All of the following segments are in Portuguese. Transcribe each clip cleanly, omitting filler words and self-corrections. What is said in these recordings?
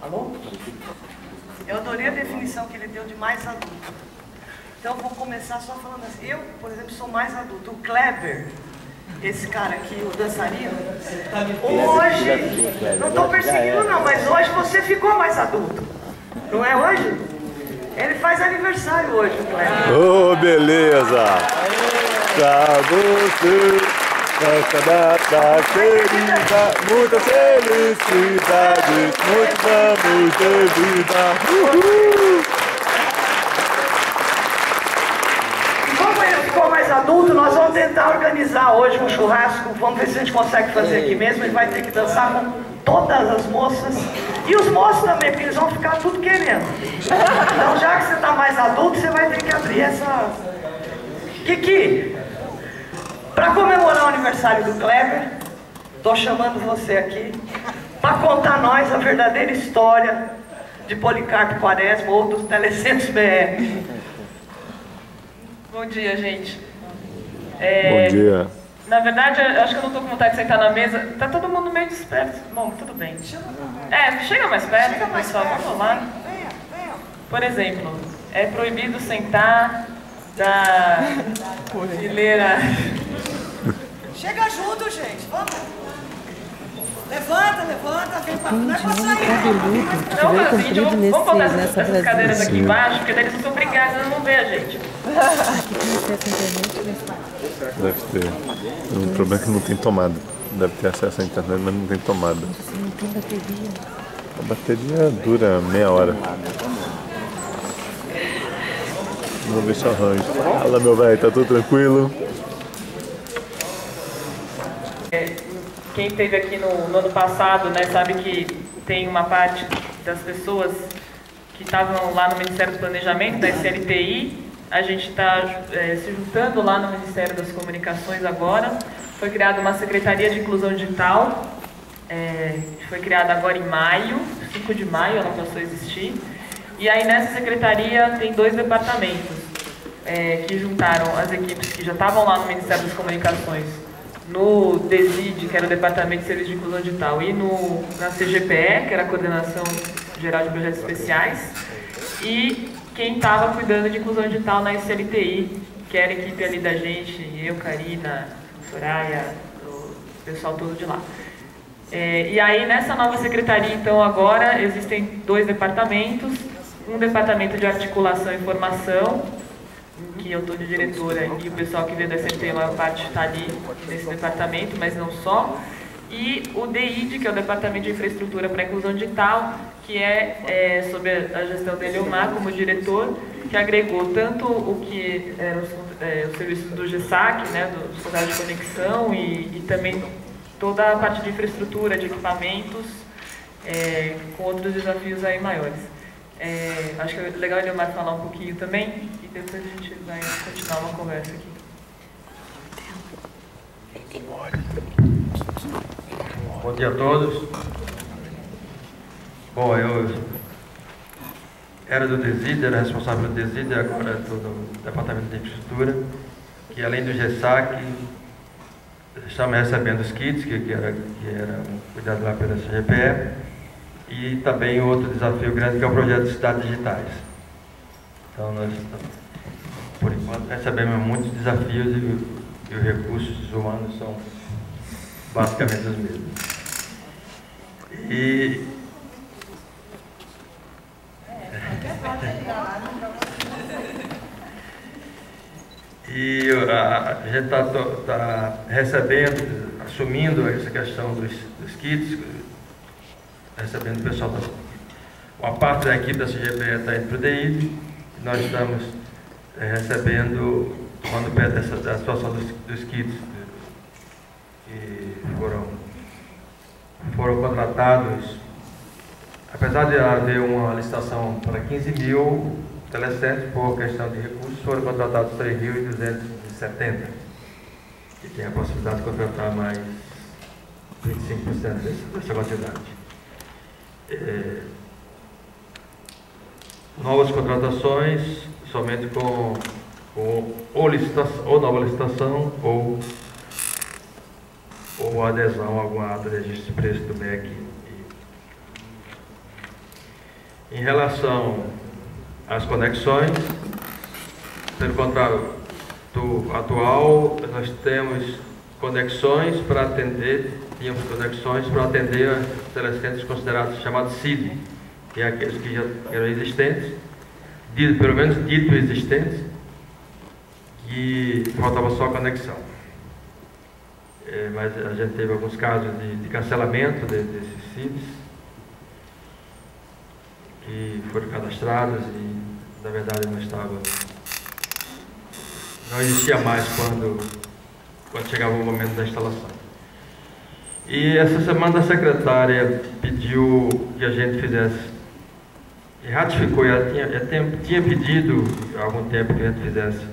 Alô? Eu adorei a definição que ele deu de mais adulto. Então eu vou começar só falando assim. Eu, por exemplo, sou mais adulto. O Kleber, esse cara aqui, o dançarino, hoje, não estou perseguindo não, mas hoje você ficou mais adulto. Não é hoje? Ele faz aniversário hoje, o Kleber. Oh, beleza! Pra você, nessa data querida, muitas felicidades, muitos anos de vida. Uhul! Como ele ficou mais adulto, nós vamos tentar organizar hoje um churrasco. Vamos ver se a gente consegue fazer aqui mesmo. Ele vai ter que dançar com todas as moças. E os moços também, porque eles vão ficar tudo querendo. Então, já que você está mais adulto, você vai ter que abrir essa... Kiki, para comemorar o aniversário do Kleber, estou chamando você aqui para contar a nós a verdadeira história de Policarpo Quaresma ou dos Telecentros BR. Bom dia, gente. Bom dia. Na verdade, eu acho que eu não estou com vontade de sentar na mesa. Tá todo mundo meio disperso. Bom, tudo bem. Chega mais perto, pessoal. Vamos lá. Por exemplo, é proibido sentar da fileira. Chega junto, gente. Vamos. Levanta, vem pra... Não é pra sair. Então, é o seguinte, vamos botar essas cadeiras aqui embaixo, porque daí eles não são obrigados a não ver a gente. Deve ter. O problema é que não tem tomada. Deve ter acesso à internet, mas não tem tomada. Não tem bateria. A bateria dura meia hora. Vamos ver se eu arranjo. Fala, meu velho, tá tudo tranquilo? Quem esteve aqui no ano passado, né, sabe que tem uma parte das pessoas que estavam lá no Ministério do Planejamento, da SLTI. A gente está se juntando lá no Ministério das Comunicações agora. Foi criada uma Secretaria de Inclusão Digital, foi criada agora em maio, 5 de maio ela passou a existir. E aí nessa secretaria tem 2 departamentos que juntaram as equipes que já estavam lá no Ministério das Comunicações, no DESID, que era o Departamento de Serviço de Inclusão Digital, e na CGPE, que era a Coordenação Geral de Projetos Especiais, e quem estava cuidando de inclusão digital na SLTI, que era a equipe ali da gente, eu, Karina, Soraya, o pessoal todo de lá. E aí nessa nova secretaria, então, agora existem 2 departamentos, um departamento de articulação e formação, que eu estou de diretora, e o pessoal que veio da SLTI, a maior parte está ali nesse departamento, mas não só. E o DID, que é o Departamento de Infraestrutura para a Inclusão Digital, que é sob a gestão dele, o Mar, como diretor, que agregou tanto o que eram os serviços do GESAC, né, do Sociedade de Conexão, e também toda a parte de infraestrutura, de equipamentos, com outros desafios aí maiores. Acho que é legal o Leomar falar um pouquinho também, e depois a gente vai continuar uma conversa aqui. Bom dia a todos. Bom, eu era do DESID, era responsável do DESID, e agora estou no Departamento de Infraestrutura, que além do GESAC, estamos recebendo os kits, que era cuidado lá pela CGPE, e também outro desafio grande, que é o projeto de Cidades Digitais. Então, nós, por enquanto, recebemos muitos desafios e os recursos humanos são basicamente os mesmos. E a gente está recebendo, assumindo essa questão dos kits, recebendo o pessoal. Uma parte da equipe da CGPE está indo para o DI, nós estamos recebendo, tomando pé da situação dos kits que foram contratados. Apesar de haver uma licitação para 15 mil telecentros, por questão de recursos, foram contratados 3.270, que tem a possibilidade de contratar mais 25% dessa quantidade. Novas contratações, somente com ou nova licitação ou adesão a algum ato de registro de preço do MEC. Em relação às conexões, pelo contrato atual, nós temos conexões para atender, tínhamos conexões para atender a telecentros considerados chamados CID, que é aqueles que já eram existentes, pelo menos dito existentes, e faltava só a conexão. Mas a gente teve alguns casos de cancelamento desses CIDs, que foram cadastrados e, na verdade, não existia mais quando chegava o momento da instalação. E essa semana a secretária pediu que a gente fizesse, e ratificou, ela tinha pedido há algum tempo que a gente fizesse,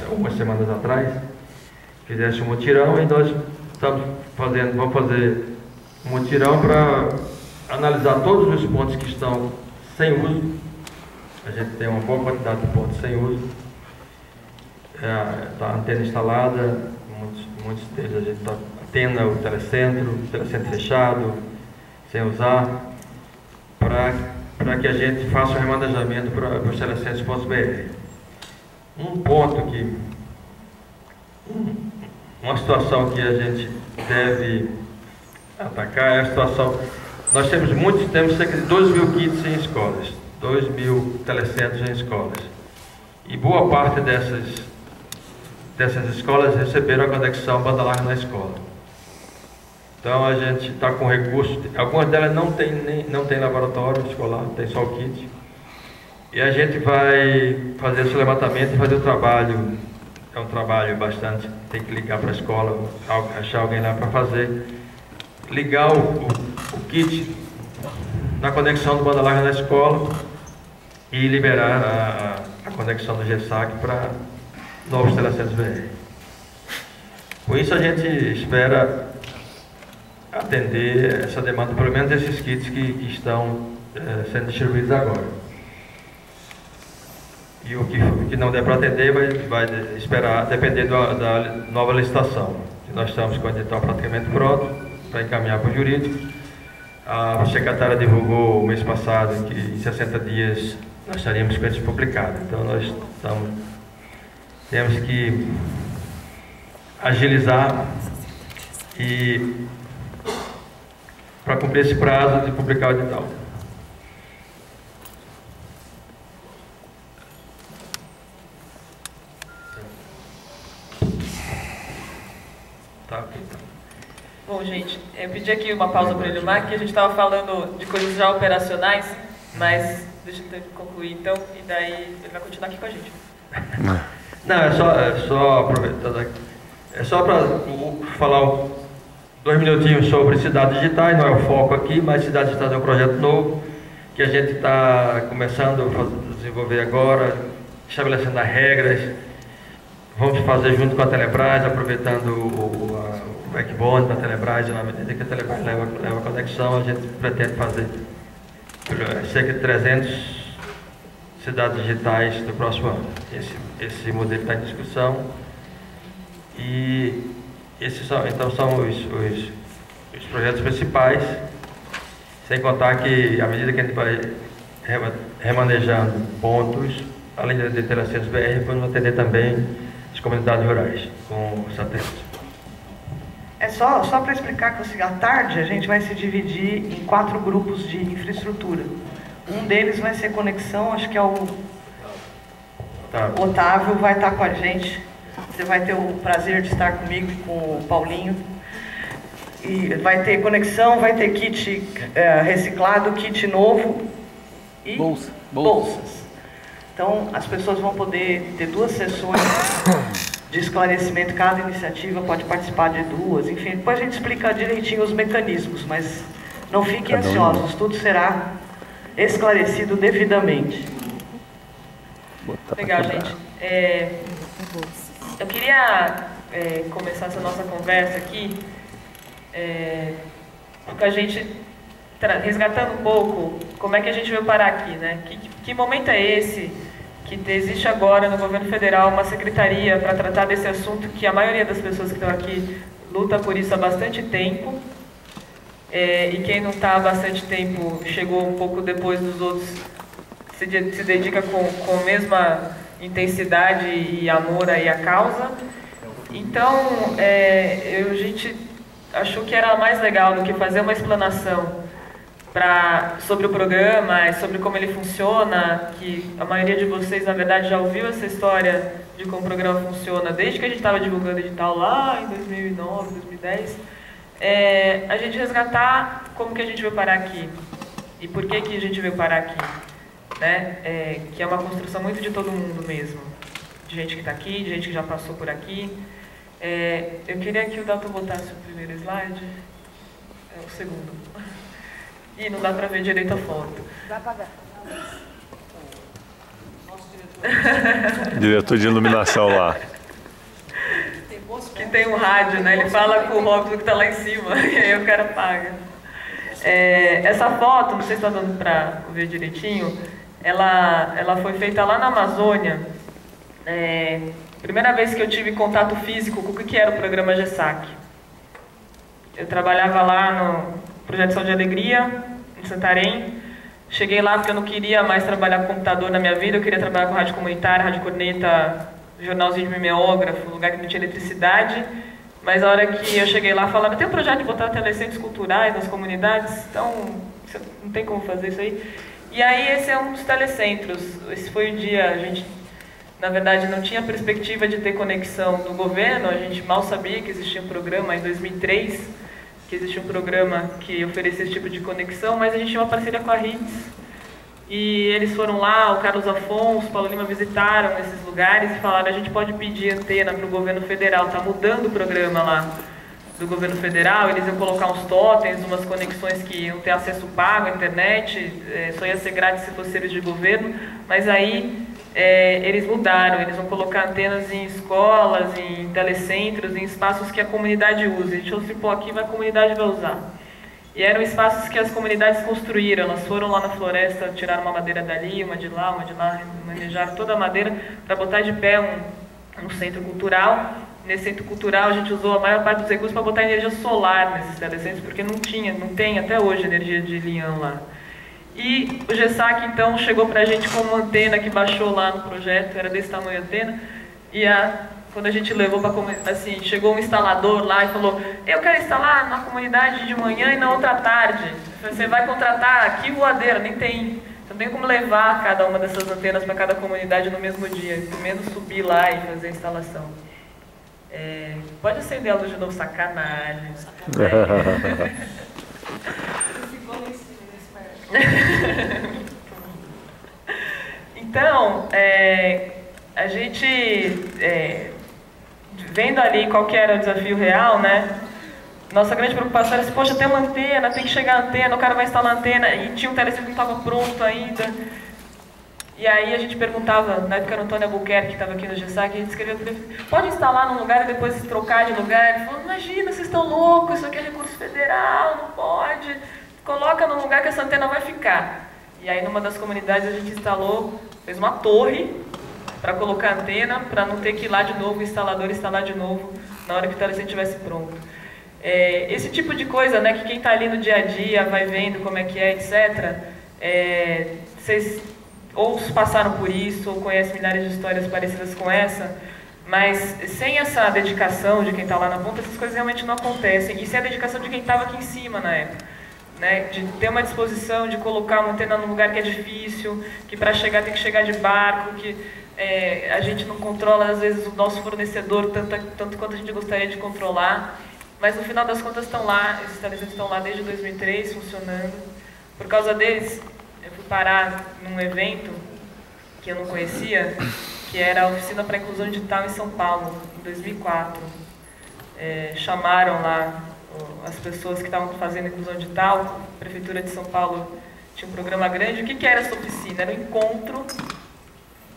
algumas semanas atrás, fizesse um mutirão, e nós vamos fazer um mutirão para analisar todos os pontos que estão sem uso. A gente tem uma boa quantidade de pontos sem uso. Está a antena instalada, muitos deles a gente está antena, o telecentro fechado, sem usar, para que a gente faça um remanejamento para os telecentros.br. Uma situação que a gente deve atacar é a situação. Nós temos cerca de 2.000 kits em escolas, 2.000 telecentros em escolas. E boa parte dessas escolas receberam a conexão banda larga na escola. Então a gente está com recursos, algumas delas não tem laboratório escolar, tem só o kit. E a gente vai fazer esse levantamento e fazer o trabalho. É um trabalho bastante, tem que ligar para a escola, achar alguém lá para fazer. Ligar o kit na conexão do banda larga na escola e liberar a conexão do GESAC para novos telecentros BR. Com isso a gente espera atender essa demanda, pelo menos esses kits que estão sendo distribuídos agora. E o que não der para atender vai esperar, dependendo da nova licitação. Nós estamos com o edital praticamente pronto para encaminhar para o jurídico. A secretária divulgou o mês passado que em 60 dias nós estaríamos com isso publicado. Então nós temos que agilizar e para cumprir esse prazo de publicar o edital. Bom, gente, eu pedi aqui uma pausa para o Ilmar, que a gente estava falando de coisas já operacionais, mas deixa eu concluir então, e daí ele vai continuar aqui com a gente. Não, é só aproveitando aqui. É só para falar 2 minutinhos sobre cidades digitais, não é o foco aqui, mas cidades digitais é um projeto novo que a gente está começando a desenvolver agora, estabelecendo as regras. Vamos fazer junto com a Telebrás, aproveitando o backbone da Telebrás, na medida que a Telebrás leva a conexão, a gente pretende fazer cerca de 300 cidades digitais no próximo ano. Esse modelo está em discussão e esses são os projetos principais, sem contar que, à medida que a gente vai remanejando pontos, além de telecentros BR, vamos atender também as comunidades rurais com satélites. Só para explicar que à tarde a gente vai se dividir em 4 grupos de infraestrutura. Um deles vai ser conexão, acho que é o Otávio vai estar com a gente. Você vai ter o prazer de estar comigo e com o Paulinho. E vai ter conexão, vai ter kit reciclado, kit novo e bolsas. Então as pessoas vão poder ter 2 sessões de esclarecimento, cada iniciativa pode participar de 2, enfim, depois a gente explica direitinho os mecanismos, mas não fiquem ansiosos, tudo será esclarecido devidamente. Legal, gente. Eu queria começar essa nossa conversa aqui com a gente resgatando um pouco como é que a gente veio parar aqui, né? Que momento é esse que existe agora no governo federal uma secretaria para tratar desse assunto, que a maioria das pessoas que estão aqui luta por isso há bastante tempo, e quem não está há bastante tempo chegou um pouco depois dos outros, se dedica com a mesma intensidade e amor aí à causa. Então, a gente achou que era mais legal do que fazer uma explanação sobre o programa e sobre como ele funciona, que a maioria de vocês, na verdade, já ouviu essa história de como o programa funciona desde que a gente estava divulgando o edital lá em 2009, 2010, a gente resgatar como que a gente veio parar aqui e por que que a gente veio parar aqui, né? Que é uma construção muito de todo mundo mesmo, de gente que está aqui, de gente que já passou por aqui. Eu queria que o Dalton botasse o primeiro slide, o segundo. E não dá para ver direito a foto. Vai apagar. Diretor de iluminação lá. Que tem um rádio, né? Ele fala com o rótulo que está lá em cima, e aí o cara apaga. Essa foto, não sei se está dando para ver direitinho, ela foi feita lá na Amazônia. Primeira vez que eu tive contato físico com o que era o programa GESAC. Eu trabalhava lá no Projeto Saúde e Alegria, em Santarém. Cheguei lá porque eu não queria mais trabalhar com computador na minha vida, eu queria trabalhar com rádio comunitária, rádio corneta, jornalzinho de mimeógrafo, lugar que não tinha eletricidade. Mas a hora que eu cheguei lá, falaram, tem um projeto de botar telecentros culturais nas comunidades, então não tem como fazer isso aí. E aí esse é um dos telecentros. Esse foi o dia, a gente, na verdade, não tinha perspectiva de ter conexão do governo, a gente mal sabia que existia um programa em 2003, que existia um programa que oferecia esse tipo de conexão, mas a gente tinha uma parceria com a RITS, e eles foram lá, o Carlos Afonso, o Paulo Lima visitaram esses lugares e falaram, a gente pode pedir antena para o governo federal, está mudando o programa lá do governo federal, eles iam colocar uns totens, umas conexões que iam ter acesso pago à internet, só ia ser grátis se fosse serviço de governo, mas aí eles mudaram, eles vão colocar antenas em escolas, em telecentros, em espaços que a comunidade usa. A gente falou assim, pô, aqui a comunidade vai usar. E eram espaços que as comunidades construíram, elas foram lá na floresta, tiraram uma madeira dali, uma de lá, manejaram toda a madeira para botar de pé um centro cultural. Nesse centro cultural a gente usou a maior parte dos recursos para botar energia solar nesses telecentros, porque não tem até hoje energia de linhão lá. E o GESAC, então, chegou para a gente com uma antena que baixou lá no projeto, era desse tamanho a antena, e quando a gente levou para assim, chegou um instalador lá e falou, eu quero instalar na comunidade de manhã e na outra tarde. Você vai contratar aqui voadeira, nem tem. Você não tem como levar cada uma dessas antenas para cada comunidade no mesmo dia, pelo menos subir lá e fazer a instalação. Pode acender a luz de novo, sacanagem. Então, a gente, vendo ali qual que era o desafio real, né? Nossa grande preocupação era assim, poxa, tem uma antena, tem que chegar a antena, o cara vai instalar a antena, e tinha um telecentro que não estava pronto ainda. E aí a gente perguntava, na época era o Antônio Albuquerque, que estava aqui no GESAC, a gente escreveu, pode instalar num lugar e depois trocar de lugar? Ele falou, imagina, vocês estão loucos, isso aqui é recurso federal, não pode. Coloca num lugar que essa antena vai ficar. E aí numa das comunidades a gente instalou, fez uma torre para colocar a antena, para não ter que ir lá de novo, o instalador instalar de novo na hora que o telecentro estivesse pronto. Esse tipo de coisa, né, que quem está ali no dia a dia vai vendo como é que é, etc. Vocês ou passaram por isso, ou conhecem milhares de histórias parecidas com essa, mas sem essa dedicação de quem está lá na ponta, essas coisas realmente não acontecem. E sem a dedicação de quem estava aqui em cima na época. Né, de ter uma disposição de colocar uma antena num lugar que é difícil, que para chegar tem que chegar de barco, que a gente não controla às vezes o nosso fornecedor tanto quanto a gente gostaria de controlar, mas no final das contas estão lá, esses telecentros estão lá desde 2003 funcionando. Por causa deles, eu fui parar num evento que eu não conhecia, que era a Oficina para a Inclusão Digital em São Paulo, em 2004. Chamaram lá as pessoas que estavam fazendo inclusão digital, a Prefeitura de São Paulo tinha um programa grande. O que era essa oficina? Era um encontro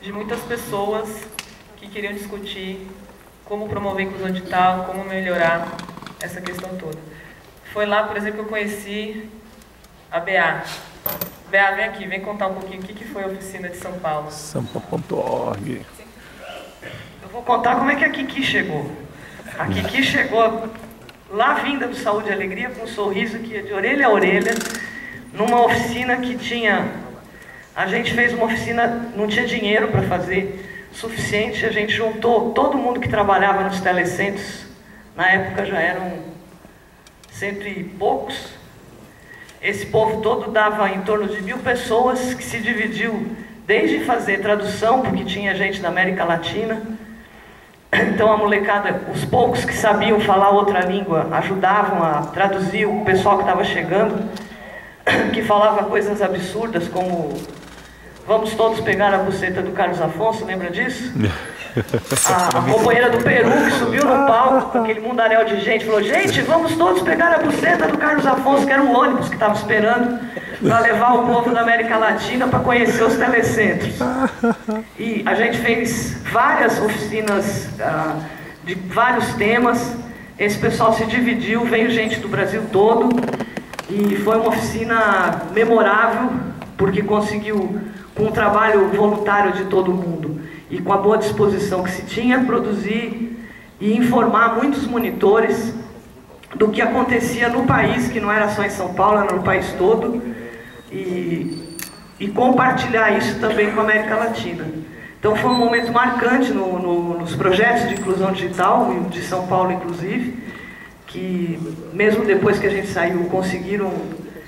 de muitas pessoas que queriam discutir como promover a inclusão digital, como melhorar essa questão toda. Foi lá, por exemplo, que eu conheci a BA, Bea, vem aqui, vem contar um pouquinho o que foi a oficina de São Paulo. Sampa.org. Eu vou contar como é que a Kiki chegou. A Kiki chegou lá vinda do Saúde e Alegria, com um sorriso que ia de orelha a orelha, numa oficina que tinha... A gente fez uma oficina, não tinha dinheiro para fazer suficiente, a gente juntou todo mundo que trabalhava nos telecentros, na época já eram 100 e poucos. Esse povo todo dava em torno de 1000 pessoas, que se dividiu desde fazer tradução, porque tinha gente da América Latina. Então a molecada, os poucos que sabiam falar outra língua, ajudavam a traduzir o pessoal que estava chegando, que falava coisas absurdas como: vamos todos pegar a buceta do Carlos Afonso, lembra disso? A companheira do Peru que subiu no palco com aquele mundaréu de gente, falou: gente, vamos todos pegar a buceta do Carlos Afonso, que era o ônibus que estava esperando para levar o povo da América Latina para conhecer os telecentros. E a gente fez várias oficinas de vários temas. Esse pessoal se dividiu, veio gente do Brasil todo, e foi uma oficina memorável, porque conseguiu, com o trabalho voluntário de todo mundo e com a boa disposição que se tinha, produzir e informar muitos monitores do que acontecia no país, que não era só em São Paulo, era no país todo, e compartilhar isso também com a América Latina. Então foi um momento marcante nos projetos de inclusão digital, de São Paulo inclusive, que mesmo depois que a gente saiu, conseguiram,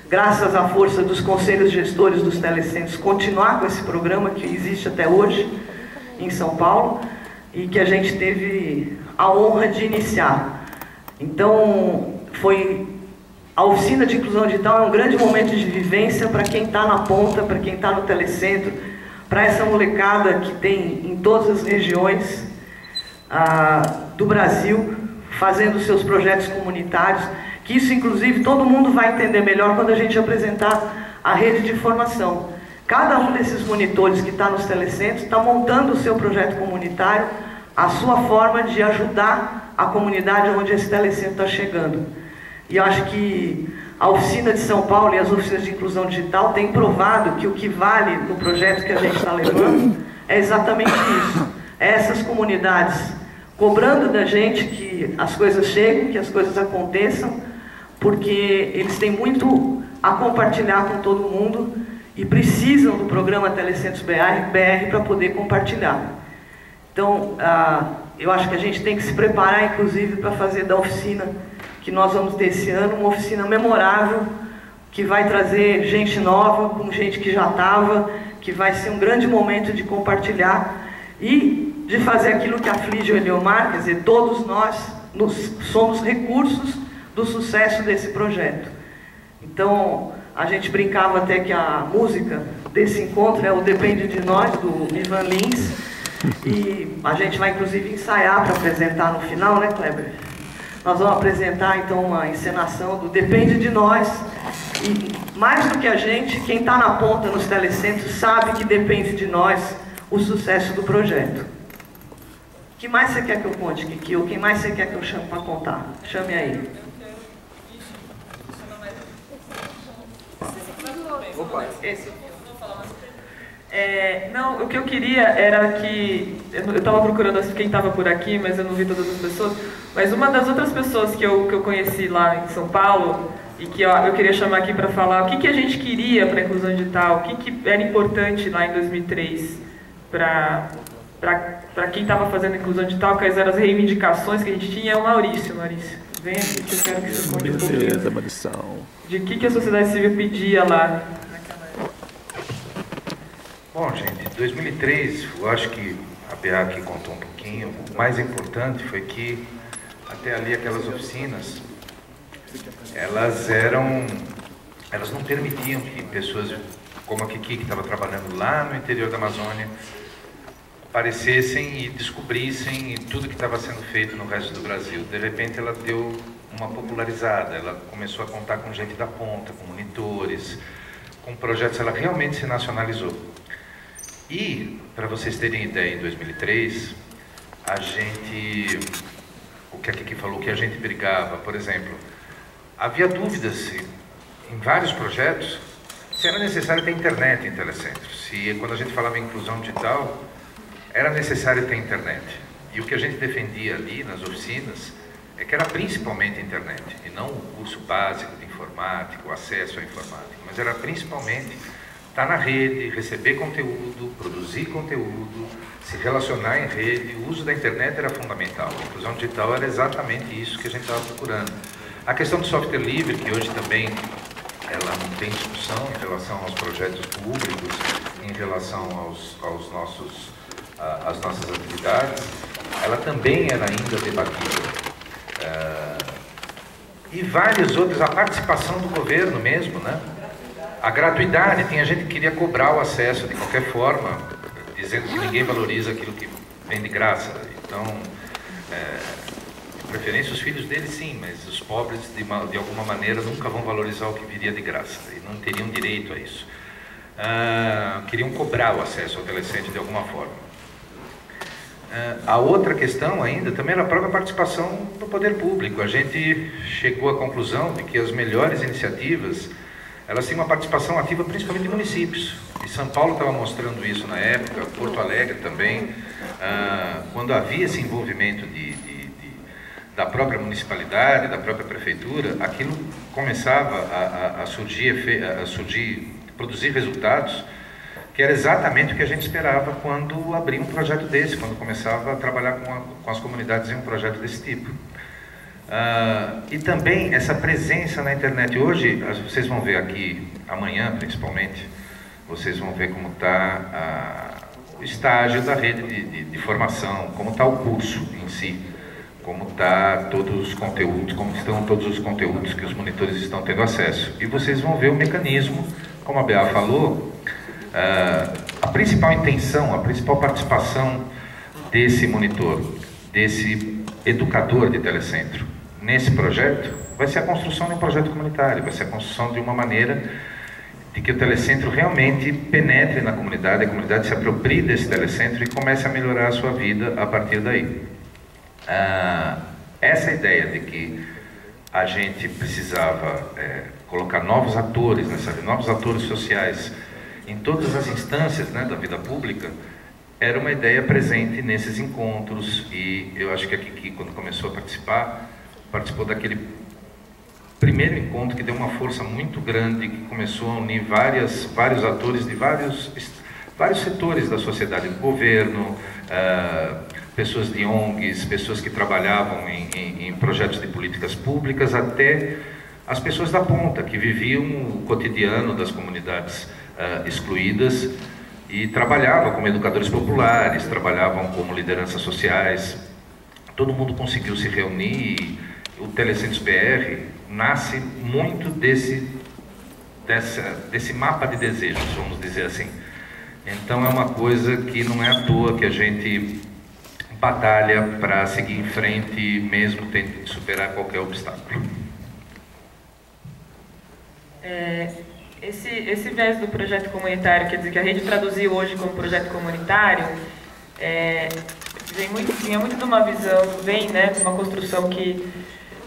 graças à força dos conselhos gestores dos telecentros, continuar com esse programa que existe até hoje em São Paulo, e que a gente teve a honra de iniciar. Então, a oficina de inclusão digital é um grande momento de vivência para quem está na ponta, para quem está no telecentro, para essa molecada que tem em todas as regiões do Brasil, fazendo seus projetos comunitários, que isso, inclusive, todo mundo vai entender melhor quando a gente apresentar a rede de formação. Cada um desses monitores que está nos telecentros está montando o seu projeto comunitário, a sua forma de ajudar a comunidade onde esse telecentro está chegando. E eu acho que a oficina de São Paulo e as oficinas de inclusão digital têm provado que o que vale no projeto que a gente está levando é exatamente isso. É essas comunidades cobrando da gente que as coisas cheguem, que as coisas aconteçam, porque eles têm muito a compartilhar com todo mundo e precisam do programa Telecentros BR para poder compartilhar. Então, eu acho que a gente tem que se preparar, inclusive, para fazer da oficina que nós vamos ter esse ano, uma oficina memorável, que vai trazer gente nova, com gente que já estava, que vai ser um grande momento de compartilhar e de fazer aquilo que aflige o Eliomar, quer dizer, todos nós somos recursos do sucesso desse projeto. Então, a gente brincava até que a música desse encontro é o Depende de Nós, do Ivan Lins, e a gente vai inclusive ensaiar para apresentar no final, né, Kleber? Nós vamos apresentar então uma encenação do Depende de Nós, e mais do que a gente, quem está na ponta nos telecentros sabe que depende de nós o sucesso do projeto. O que mais você quer que eu conte, Kiki? Ou quem mais você quer que eu chame para contar? Chame aí. Opa, esse. Não, o que eu queria era que... Eu estava procurando quem estava por aqui, mas eu não vi todas as pessoas. Mas uma das outras pessoas que eu conheci lá em São Paulo, e que eu queria chamar aqui para falar o que a gente queria para a inclusão digital, o que era importante lá em 2003 para quem estava fazendo a inclusão digital, quais eram as reivindicações que a gente tinha, é o Maurício. Maurício, vem aqui que eu quero que você conte um pouquinho de que a sociedade civil pedia lá. Bom, gente, 2003, eu acho que a Bea aqui contou um pouquinho, o mais importante foi que até ali aquelas oficinas, elas não permitiam que pessoas como a Kiki, que estava trabalhando lá no interior da Amazônia, aparecessem e descobrissem tudo que estava sendo feito no resto do Brasil. De repente ela deu uma popularizada, ela começou a contar com gente da ponta, com monitores, com projetos, ela realmente se nacionalizou. E, para vocês terem ideia, em 2003, o que a Kiki falou, que a gente brigava, por exemplo, havia dúvidas em vários projetos se era necessário ter internet em telecentro, se quando a gente falava em inclusão digital, era necessário ter internet. E o que a gente defendia ali nas oficinas é que era principalmente a internet, e não o curso básico de informática, o acesso à informática, mas era principalmente estar na rede, receber conteúdo, produzir conteúdo, se relacionar em rede. O uso da internet era fundamental. A inclusão digital era exatamente isso que a gente estava procurando. A questão do software livre, que hoje também ela não tem discussão em relação aos projetos públicos, em relação às nossas atividades, ela também era ainda debatida. E vários outros, a participação do governo mesmo, né? A gratuidade, tinha gente que queria cobrar o acesso de qualquer forma, dizendo que ninguém valoriza aquilo que vem de graça. Então, de preferência os filhos deles sim, mas os pobres de alguma maneira nunca vão valorizar o que viria de graça, e não teriam direito a isso. Queriam cobrar o acesso ao telecentro de alguma forma. A outra questão ainda também era a própria participação do poder público. A gente chegou à conclusão de que as melhores iniciativas, elas têm uma participação ativa principalmente de municípios. E São Paulo estava mostrando isso na época, Porto Alegre também. Quando havia esse envolvimento da própria municipalidade, da própria prefeitura, aquilo começava a produzir resultados, que era exatamente o que a gente esperava quando abria um projeto desse, quando começava a trabalhar com as comunidades em um projeto desse tipo. E também essa presença na internet. Hoje, vocês vão ver aqui, amanhã principalmente, vocês vão ver como está o estágio da rede de formação, como está o curso em si, como está todos os conteúdos, como estão todos os conteúdos que os monitores estão tendo acesso. E vocês vão ver o mecanismo, como a Bea falou, a principal intenção, a principal participação desse monitor, desse educador de telecentro nesse projeto, vai ser a construção de um projeto comunitário, vai ser a construção de uma maneira de que o telecentro realmente penetre na comunidade, a comunidade se aproprie desse telecentro e comece a melhorar a sua vida a partir daí. Essa ideia de que a gente precisava colocar novos atores, novos atores sociais em todas as instâncias, né, da vida pública, era uma ideia presente nesses encontros. E eu acho que a Kiki, quando começou a participou daquele primeiro encontro que deu uma força muito grande, que começou a unir vários atores de vários setores da sociedade, do governo, pessoas de ONGs, pessoas que trabalhavam em projetos de políticas públicas, até as pessoas da ponta, que viviam o cotidiano das comunidades excluídas e trabalhavam como educadores populares, trabalhavam como lideranças sociais. Todo mundo conseguiu se reunir e o Telecentros BR nasce muito desse mapa de desejos, vamos dizer assim. Então é uma coisa que não é à toa que a gente batalha para seguir em frente, mesmo tendo que superar qualquer obstáculo. Esse viés do projeto comunitário, quer dizer, que a rede traduziu hoje como projeto comunitário, vinha muito de uma visão, né, de uma construção de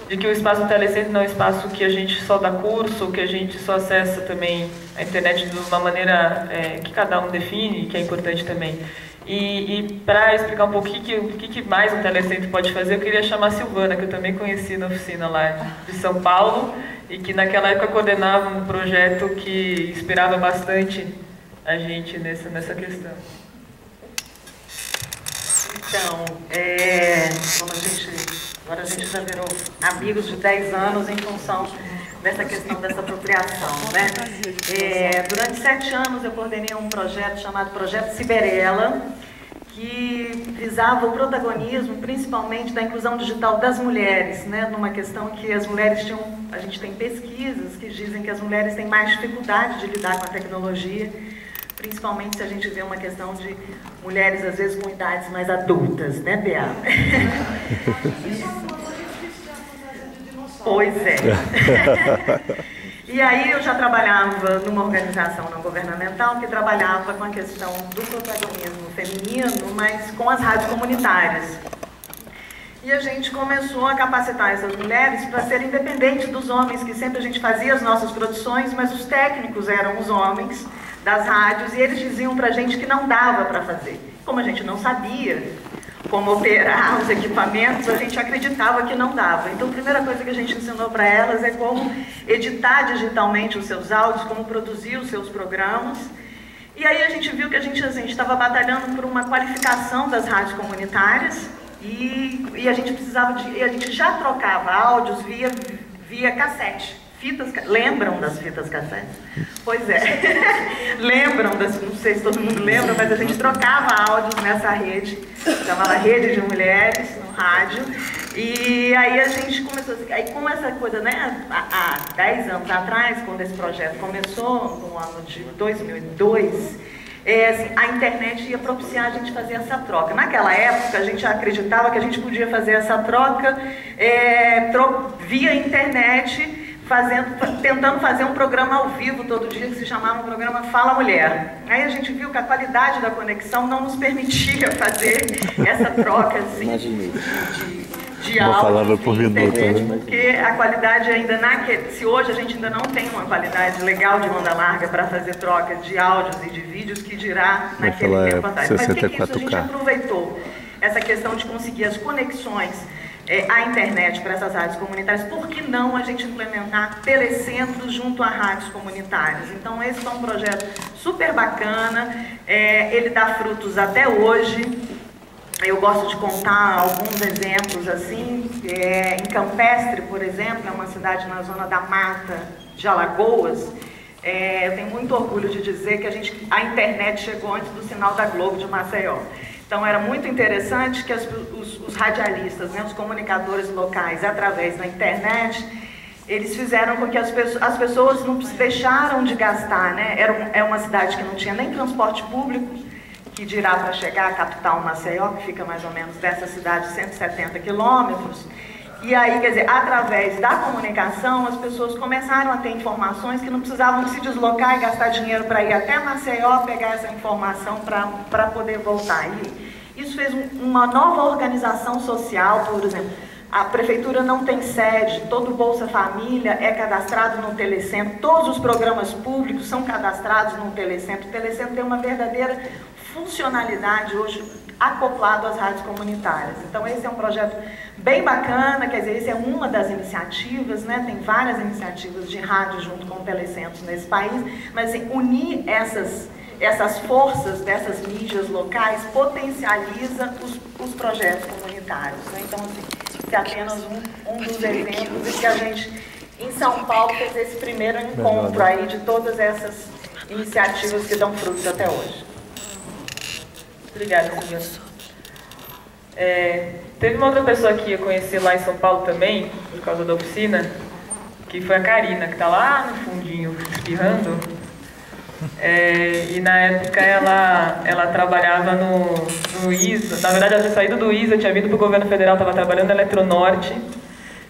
que o espaço do telecentro não é um espaço que a gente só dá curso, que a gente só acessa também a internet de uma maneira que cada um define, que é importante também. E para explicar um pouco o que mais um telecentro pode fazer, eu queria chamar a Silvana, que eu também conheci na oficina lá de São Paulo, e que naquela época coordenava um projeto que inspirava bastante a gente nessa questão. Então, agora a gente já virou amigos de 10 anos em função dessa questão dessa apropriação, né? Durante 7 anos eu coordenei um projeto chamado Projeto Ciberela, que visava o protagonismo, principalmente da inclusão digital das mulheres, né? Numa questão que as mulheres a gente tem pesquisas que dizem que as mulheres têm mais dificuldade de lidar com a tecnologia, principalmente se a gente vê uma questão de mulheres, às vezes, com idades mais adultas, né, Bea? Pois é. E aí eu já trabalhava numa organização não governamental que trabalhava com a questão do protagonismo feminino, mas com as rádios comunitárias. E a gente começou a capacitar essas mulheres para serem independentes dos homens, que sempre a gente fazia as nossas produções, mas os técnicos eram os homens das rádios, e eles diziam para a gente que não dava para fazer. Como a gente não sabia como operar os equipamentos, a gente acreditava que não dava. Então, a primeira coisa que a gente ensinou para elas é como editar digitalmente os seus áudios, como produzir os seus programas. E aí a gente viu que a gente estava batalhando por uma qualificação das rádios comunitárias, e a gente precisava de... E a gente já trocava áudios via cassete. Lembram das fitas cassete? Pois é. Lembram das... Não sei se todo mundo lembra, mas a gente trocava áudios nessa rede, chamava Rede de Mulheres, no rádio. E aí a gente começou... Aí com essa coisa, né? Há 10 anos atrás, quando esse projeto começou, no ano de 2002... assim, a internet ia propiciar a gente fazer essa troca. Naquela época, a gente acreditava que a gente podia fazer essa troca via internet, tentando fazer um programa ao vivo todo dia, que se chamava um programa Fala Mulher. Aí a gente viu que a qualidade da conexão não nos permitia fazer essa troca assim, de uma áudio palavra por minuto, internet, né? porque a qualidade ainda se hoje a gente ainda não tem uma qualidade legal de banda larga para fazer troca de áudios e de vídeos, que dirá naquele tempo atrás. Mas o que é isso? A gente aproveitou essa questão de conseguir as conexões à internet para essas rádios comunitárias. Por que não a gente implementar telecentros junto a rádios comunitárias? Então esse foi um projeto super bacana, ele dá frutos até hoje. Eu gosto de contar alguns exemplos assim. Em Campestre, por exemplo, é uma cidade na zona da Mata de Alagoas. Eu tenho muito orgulho de dizer que a internet chegou antes do sinal da Globo de Maceió. Então era muito interessante que os radialistas, né, os comunicadores locais, através da internet, eles fizeram com que as pessoas não deixaram de gastar, né? É uma cidade que não tinha nem transporte público, que dirá para chegar à capital Maceió, que fica mais ou menos dessa cidade 170 quilômetros. E aí, quer dizer, através da comunicação, as pessoas começaram a ter informações que não precisavam se deslocar e gastar dinheiro para ir até Maceió, pegar essa informação para poder voltar. E isso fez uma nova organização social. Por exemplo, a prefeitura não tem sede, todo o Bolsa Família é cadastrado no Telecentro, todos os programas públicos são cadastrados no Telecentro. O Telecentro tem uma verdadeira funcionalidade hoje acoplado às rádios comunitárias. Então esse é um projeto bem bacana, quer dizer, essa é uma das iniciativas, né? Tem várias iniciativas de rádio junto com telecentros nesse país, mas assim, unir essas forças dessas mídias locais potencializa os projetos comunitários, né? Então assim, esse é apenas um dos exemplos em que a gente, em São Paulo, fez esse primeiro encontro aí de todas essas iniciativas que dão frutos até hoje. Obrigada, Silvana. Teve uma outra pessoa que eu conheci lá em São Paulo também, por causa da oficina, que foi a Karina, que está lá no fundinho, espirrando. E na época ela trabalhava no ISA. Na verdade, ela tinha saído do ISA, tinha vindo para o governo federal, estava trabalhando na Eletronorte.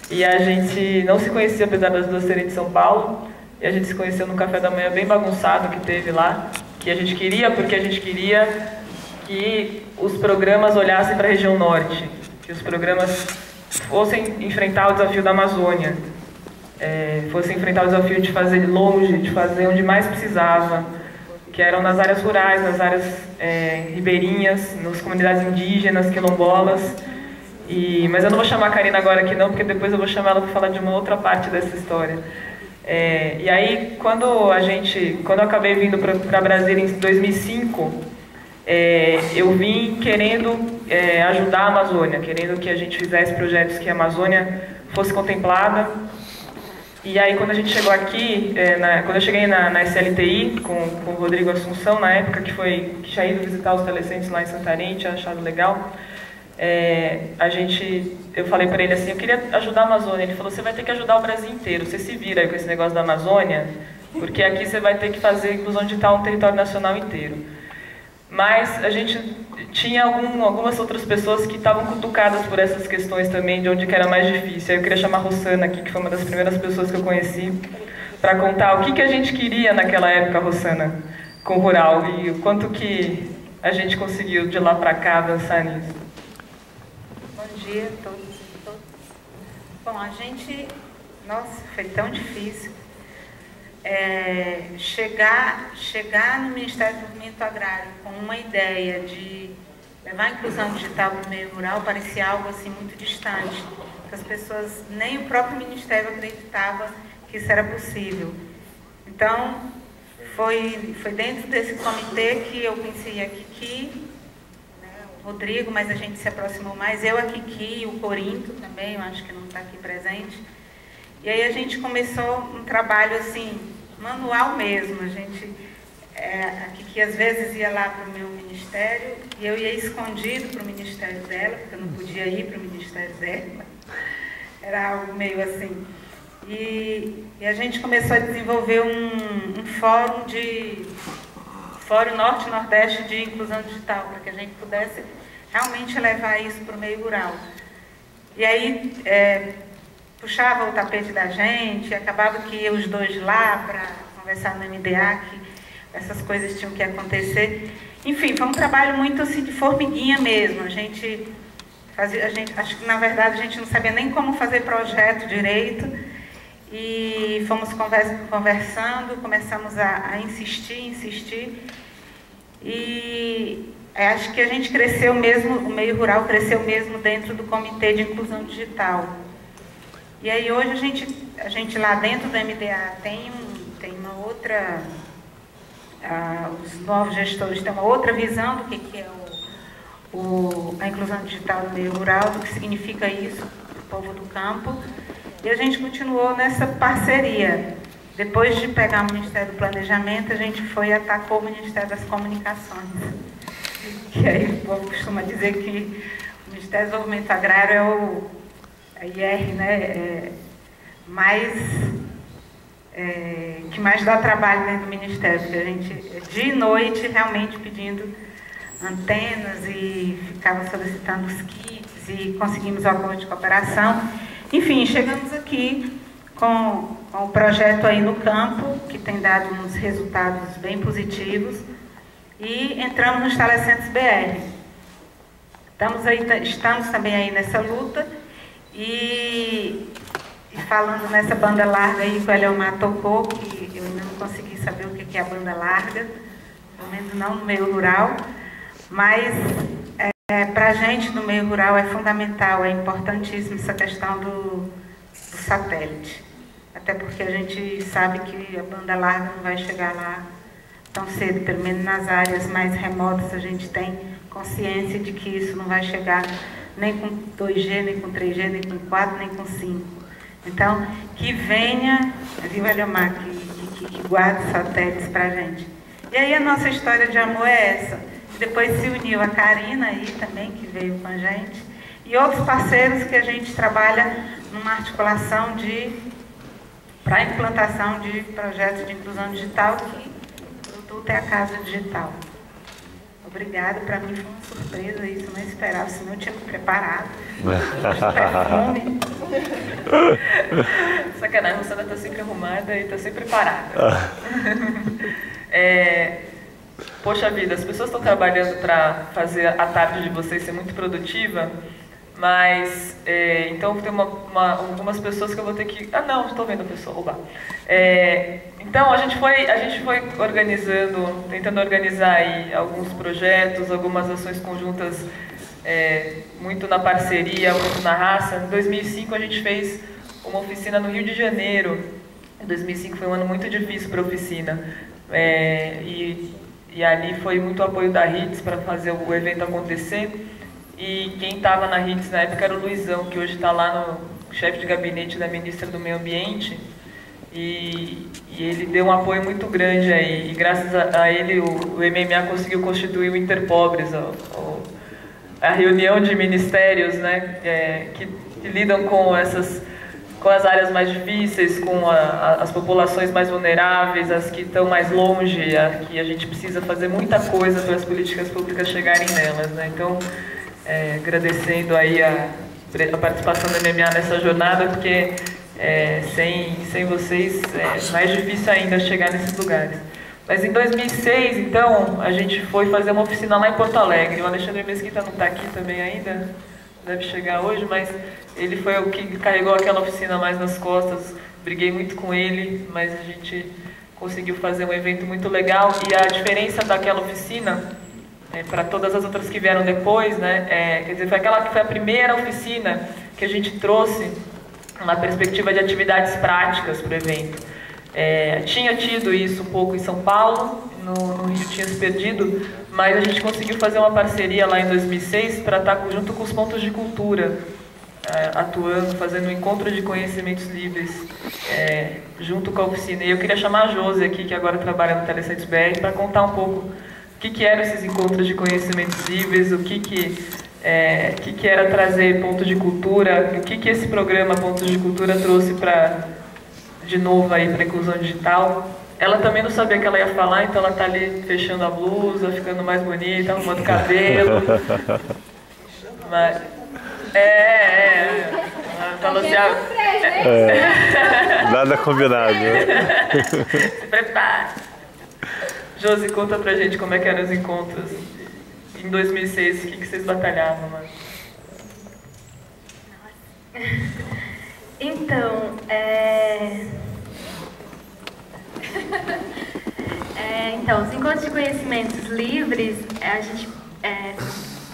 E a gente não se conhecia, apesar das duas serem de São Paulo. E a gente se conheceu num café da manhã bem bagunçado que teve lá, que a gente queria, porque a gente queria que os programas olhassem para a região norte, que os programas fossem enfrentar o desafio da Amazônia, fossem enfrentar o desafio de fazer longe, de fazer onde mais precisava, que eram nas áreas rurais, nas áreas ribeirinhas, nas comunidades indígenas, quilombolas. Mas eu não vou chamar a Karina agora aqui não, porque depois eu vou chamar ela para falar de uma outra parte dessa história. E aí, quando eu acabei vindo para Brasília em 2005, eu vim querendo ajudar a Amazônia, querendo que a gente fizesse projetos que a Amazônia fosse contemplada. E aí, quando a gente chegou aqui, quando eu cheguei na SLTI, com o Rodrigo Assunção, na época, que tinha ido visitar os telecentros lá em Santarém, tinha achado legal, eu falei para ele assim, eu queria ajudar a Amazônia. Ele falou, você vai ter que ajudar o Brasil inteiro, você se vira aí com esse negócio da Amazônia, porque aqui você vai ter que fazer inclusão digital no território nacional inteiro. Mas a gente tinha algumas outras pessoas que estavam cutucadas por essas questões também, de onde que era mais difícil. Aí eu queria chamar a Rossana aqui, que foi uma das primeiras pessoas que eu conheci, para contar o que a gente queria naquela época, Rossana, com o rural, e o quanto que a gente conseguiu de lá para cá avançar nisso. dia a todos e todas. Bom, a gente, nossa, foi tão difícil chegar no Ministério do Desenvolvimento Agrário com uma ideia de levar a inclusão digital para o meio rural parecia algo assim muito distante, que as pessoas, nem o próprio Ministério acreditava que isso era possível. Então, foi dentro desse comitê que eu pensei a Kiki, né, o Rodrigo, mas a gente se aproximou mais, eu, a Kiki e o Corinto também, eu acho que não está aqui presente. E aí a gente começou um trabalho assim, manual mesmo. A Kiki às vezes ia lá para o meu ministério e eu ia escondido para o ministério dela, porque eu não podia ir para o ministério dela. Era algo meio assim. E a gente começou a desenvolver um fórum Norte-Nordeste de inclusão digital, para que a gente pudesse realmente levar isso para o meio rural. E aí puxava o tapete da gente, acabava que ia os dois lá para conversar no MDA, que essas coisas tinham que acontecer. Enfim, foi um trabalho muito assim de formiguinha mesmo. Acho que na verdade a gente não sabia nem como fazer projeto direito. E fomos conversando, começamos a insistir. E acho que a gente cresceu mesmo, o meio rural cresceu mesmo dentro do Comitê de Inclusão Digital. E aí hoje a gente lá dentro do MDA tem uma outra, os novos gestores têm uma outra visão do que é a inclusão digital no meio rural, do que significa isso para o povo do campo. E a gente continuou nessa parceria. Depois de pegar o Ministério do Planejamento, a gente foi e atacou o Ministério das Comunicações. E aí o povo costuma dizer que o Ministério do Desenvolvimento Agrário é a IR, né? Que mais dá trabalho dentro do Ministério, porque a gente, dia e noite, realmente pedindo antenas e ficava solicitando os kits e conseguimos o acordo de cooperação. Enfim, chegamos aqui com o projeto aí no campo, que tem dado uns resultados bem positivos, e entramos nos Telecentros BR. Estamos também aí nessa luta, e falando nessa banda larga aí que o Eliomar tocou, que eu ainda não consegui saber o que é a banda larga, pelo menos não no meio rural, mas para a gente no meio rural é fundamental, é importantíssima essa questão do satélite. Até porque a gente sabe que a banda larga não vai chegar lá tão cedo, pelo menos nas áreas mais remotas a gente tem consciência de que isso não vai chegar nem com 2G, nem com 3G, nem com 4, nem com 5. Então, que venha, viu, Eliomar, que guarde satélites para a gente. E aí a nossa história de amor é essa. Depois se uniu a Karina aí também, que veio com a gente, e outros parceiros que a gente trabalha numa articulação para a implantação de projetos de inclusão digital, que o produto é a Casa Digital. Obrigada, para mim foi uma surpresa isso, eu não esperava, senão eu tinha me preparado. Perfume. Sacanagem, a Rosana está sempre arrumada e está sempre preparada. Poxa vida, as pessoas estão trabalhando para fazer a tarde de vocês ser muito produtiva, mas então tem algumas pessoas que eu vou ter que... Ah, não, estou vendo a pessoa roubar. Então a gente foi organizando, tentando organizar aí alguns projetos, algumas ações conjuntas, muito na parceria, muito na raça. Em 2005 a gente fez uma oficina no Rio de Janeiro. 2005 foi um ano muito difícil para a oficina. E ali foi muito apoio da RITS para fazer o evento acontecer. E quem estava na RITS na época era o Luizão, que hoje está lá no chefe de gabinete da ministra do Meio Ambiente. E ele deu um apoio muito grande aí. E graças a ele o MMA conseguiu constituir o Interpobres, a reunião de ministérios, né, que lidam com as áreas mais difíceis, com as populações mais vulneráveis, as que estão mais longe, que a gente precisa fazer muita coisa para as políticas públicas chegarem nelas, né? Então, agradecendo aí a participação do MMA nessa jornada, porque sem vocês é mais difícil ainda chegar nesses lugares. Mas em 2006, então, a gente foi fazer uma oficina lá em Porto Alegre. O Alexandre Mesquita não está aqui também ainda? deve chegar hoje, mas ele foi o que carregou aquela oficina mais nas costas. Briguei muito com ele, mas a gente conseguiu fazer um evento muito legal. E a diferença daquela oficina, para todas as outras que vieram depois, né, quer dizer, foi aquela que foi a primeira oficina que a gente trouxe uma perspectiva de atividades práticas para o evento. Tinha tido isso um pouco em São Paulo, no Rio tinha se perdido, mas a gente conseguiu fazer uma parceria lá em 2006 para estar junto com os pontos de cultura, atuando, fazendo um encontro de conhecimentos livres junto com a oficina. E eu queria chamar a Josi aqui, que agora trabalha no Telecentros BR, para contar um pouco o que eram esses encontros de conhecimentos livres, o que era trazer ponto de cultura, o que esse programa Pontos de Cultura trouxe de novo aí para a inclusão digital. Ela também não sabia que ela ia falar, então ela está ali fechando a blusa, ficando mais bonita, arrumando o cabelo. Mas, ela falou assim, nada combinado. Se prepara. Josi, conta pra gente como é que eram os encontros em 2006, o que vocês batalhavam, mano? Então, então, os encontros de conhecimentos livres, a gente,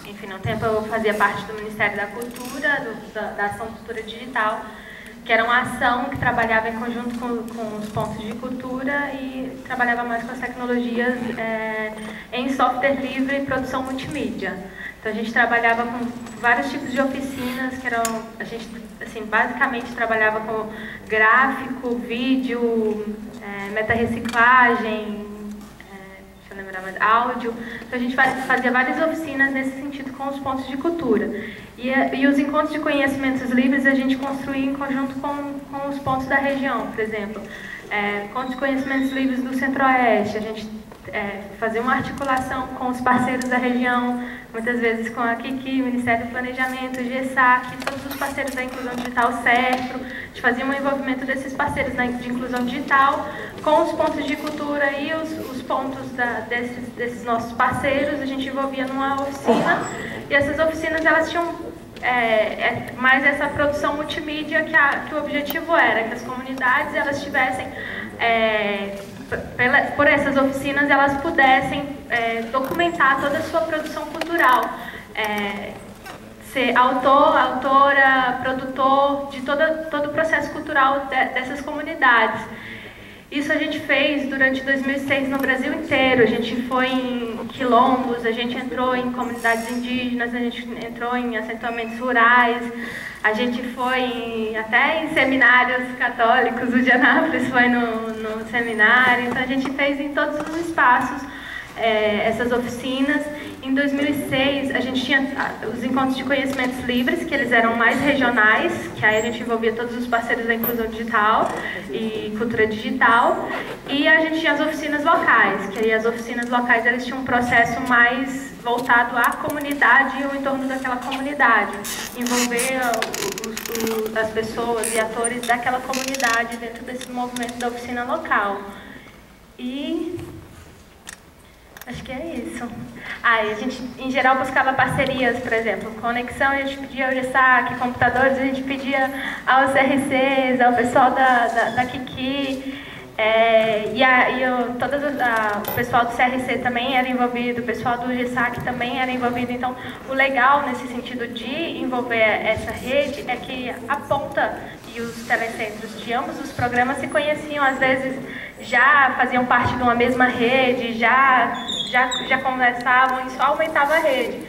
enfim, no tempo eu fazia parte do Ministério da Cultura, da Ação Cultura Digital, que era uma ação que trabalhava em conjunto com os pontos de cultura e trabalhava mais com as tecnologias em software livre e produção multimídia. Então a gente trabalhava com vários tipos de oficinas, a gente assim, basicamente trabalhava com gráfico, vídeo, meta-reciclagem, deixa eu lembrar mais, áudio. Então a gente fazia várias oficinas nesse sentido com os pontos de cultura. E os encontros de conhecimentos livres a gente construía em conjunto com os pontos da região, por exemplo. Encontros de conhecimentos livres do Centro-Oeste, a gente fazia uma articulação com os parceiros da região, muitas vezes com a Kiki, o Ministério do Planejamento, o GESAC, todos os parceiros da inclusão digital, o CEFRO. A gente fazia um envolvimento desses parceiros de inclusão digital com os pontos de cultura e os pontos desses nossos parceiros. A gente envolvia numa oficina e essas oficinas elas tinham mais essa produção multimídia que o objetivo era que as comunidades elas tivessem por essas oficinas elas pudessem documentar toda a sua produção cultural, ser autor, autora, produtor de todo o processo cultural dessas comunidades. Isso a gente fez durante 2006 no Brasil inteiro. A gente foi em quilombos, a gente entrou em comunidades indígenas, a gente entrou em assentamentos rurais, a gente foi até em seminários católicos. O de Anápolis foi no seminário. Então a gente fez em todos os espaços essas oficinas. Em 2006 a gente tinha os encontros de conhecimentos livres, que eles eram mais regionais, que aí a gente envolvia todos os parceiros da inclusão digital e cultura digital, e a gente tinha as oficinas locais, que aí as oficinas locais eles tinham um processo mais voltado à comunidade e o entorno daquela comunidade, envolver as pessoas e atores daquela comunidade dentro desse movimento da oficina local. E acho que é isso. A gente, em geral, buscava parcerias, por exemplo, conexão, a gente pedia ao GESAC, computadores, a gente pedia aos CRCs, ao pessoal da Kiki, o pessoal do CRC também era envolvido, o pessoal do GESAC também era envolvido. Então, o legal nesse sentido de envolver essa rede é que a ponta e os telecentros de ambos os programas se conheciam, às vezes já faziam parte de uma mesma rede, já conversavam, isso aumentava a rede.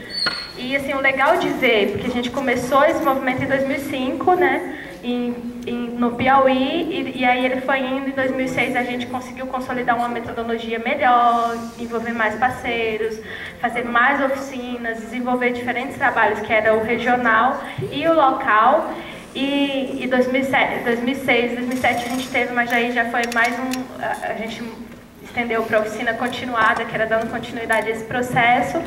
E assim, o legal de ver, porque a gente começou esse movimento em 2005, né, no Piauí, e aí ele foi indo. Em 2006 a gente conseguiu consolidar uma metodologia melhor, envolver mais parceiros, fazer mais oficinas, desenvolver diferentes trabalhos, que era o regional e o local. E 2006, 2007 a gente teve, mas aí já foi mais a gente estendeu para a oficina continuada, que era dando continuidade a esse processo.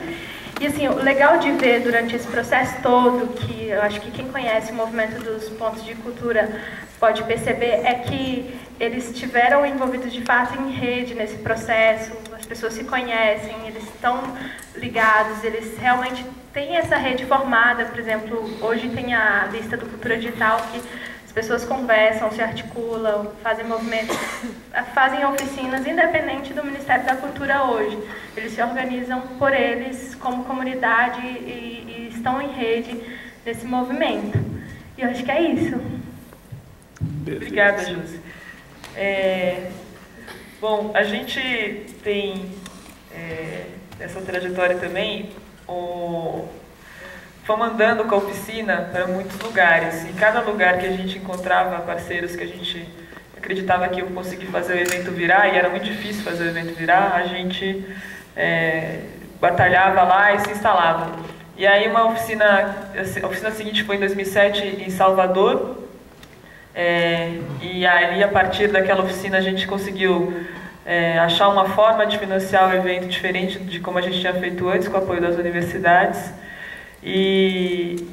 E assim, o legal de ver durante esse processo todo, que eu acho que quem conhece o movimento dos pontos de cultura pode perceber, é que eles estiveram envolvidos de fato em rede nesse processo, as pessoas se conhecem, eles estão ligados, eles realmente tem essa rede formada, por exemplo, hoje tem a lista do Cultura Digital, que as pessoas conversam, se articulam, fazem movimentos, fazem oficinas independente do Ministério da Cultura hoje. Eles se organizam por eles como comunidade e estão em rede nesse movimento. E eu acho que é isso. Obrigada, Júlia. Bom, a gente tem essa trajetória também, fomos andando com a oficina para muitos lugares. Em cada lugar que a gente encontrava parceiros que a gente acreditava que eu conseguir fazer o evento virar, e era muito difícil fazer o evento virar, a gente batalhava lá e se instalava. E aí a oficina seguinte foi em 2007 em Salvador, e ali a partir daquela oficina a gente conseguiu achar uma forma de financiar o evento diferente de como a gente tinha feito antes, com o apoio das universidades. E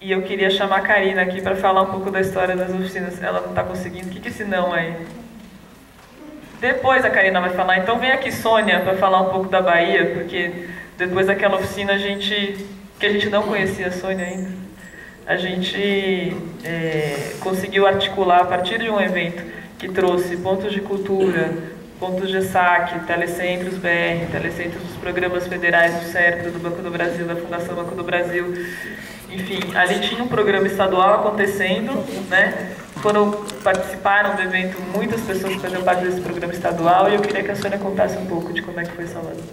eu queria chamar a Karina aqui para falar um pouco da história das oficinas. Ela não está conseguindo. O que é esse não aí? Depois a Karina vai falar. Então vem aqui, Sônia, para falar um pouco da Bahia, porque depois daquela oficina que a gente não conhecia a Sônia ainda, a gente conseguiu articular a partir de um evento que trouxe pontos de cultura, pontos de saque, telecentros BR, telecentros dos programas federais do CERPRO, do Banco do Brasil, da Fundação Banco do Brasil. Enfim, ali tinha um programa estadual acontecendo, né? Participaram do evento muitas pessoas que faziam parte desse programa estadual, e eu queria que a Sônia contasse um pouco de como é que foi Salvador.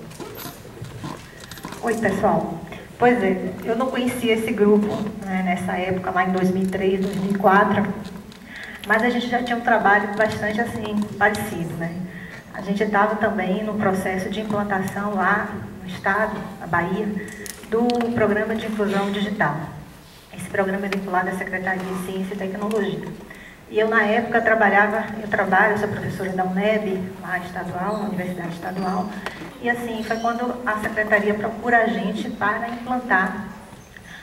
Oi, pessoal. Pois é, eu não conhecia esse grupo, né, nessa época, lá em 2003, 2004, mas a gente já tinha um trabalho bastante assim, parecido, né? A gente estava também no processo de implantação lá no estado, na Bahia, do Programa de Inclusão Digital. Esse programa é vinculado à Secretaria de Ciência e Tecnologia. E eu, na época, eu sou professora da UNEB, lá estadual, na Universidade Estadual, e assim, foi quando a Secretaria procura a gente para implantar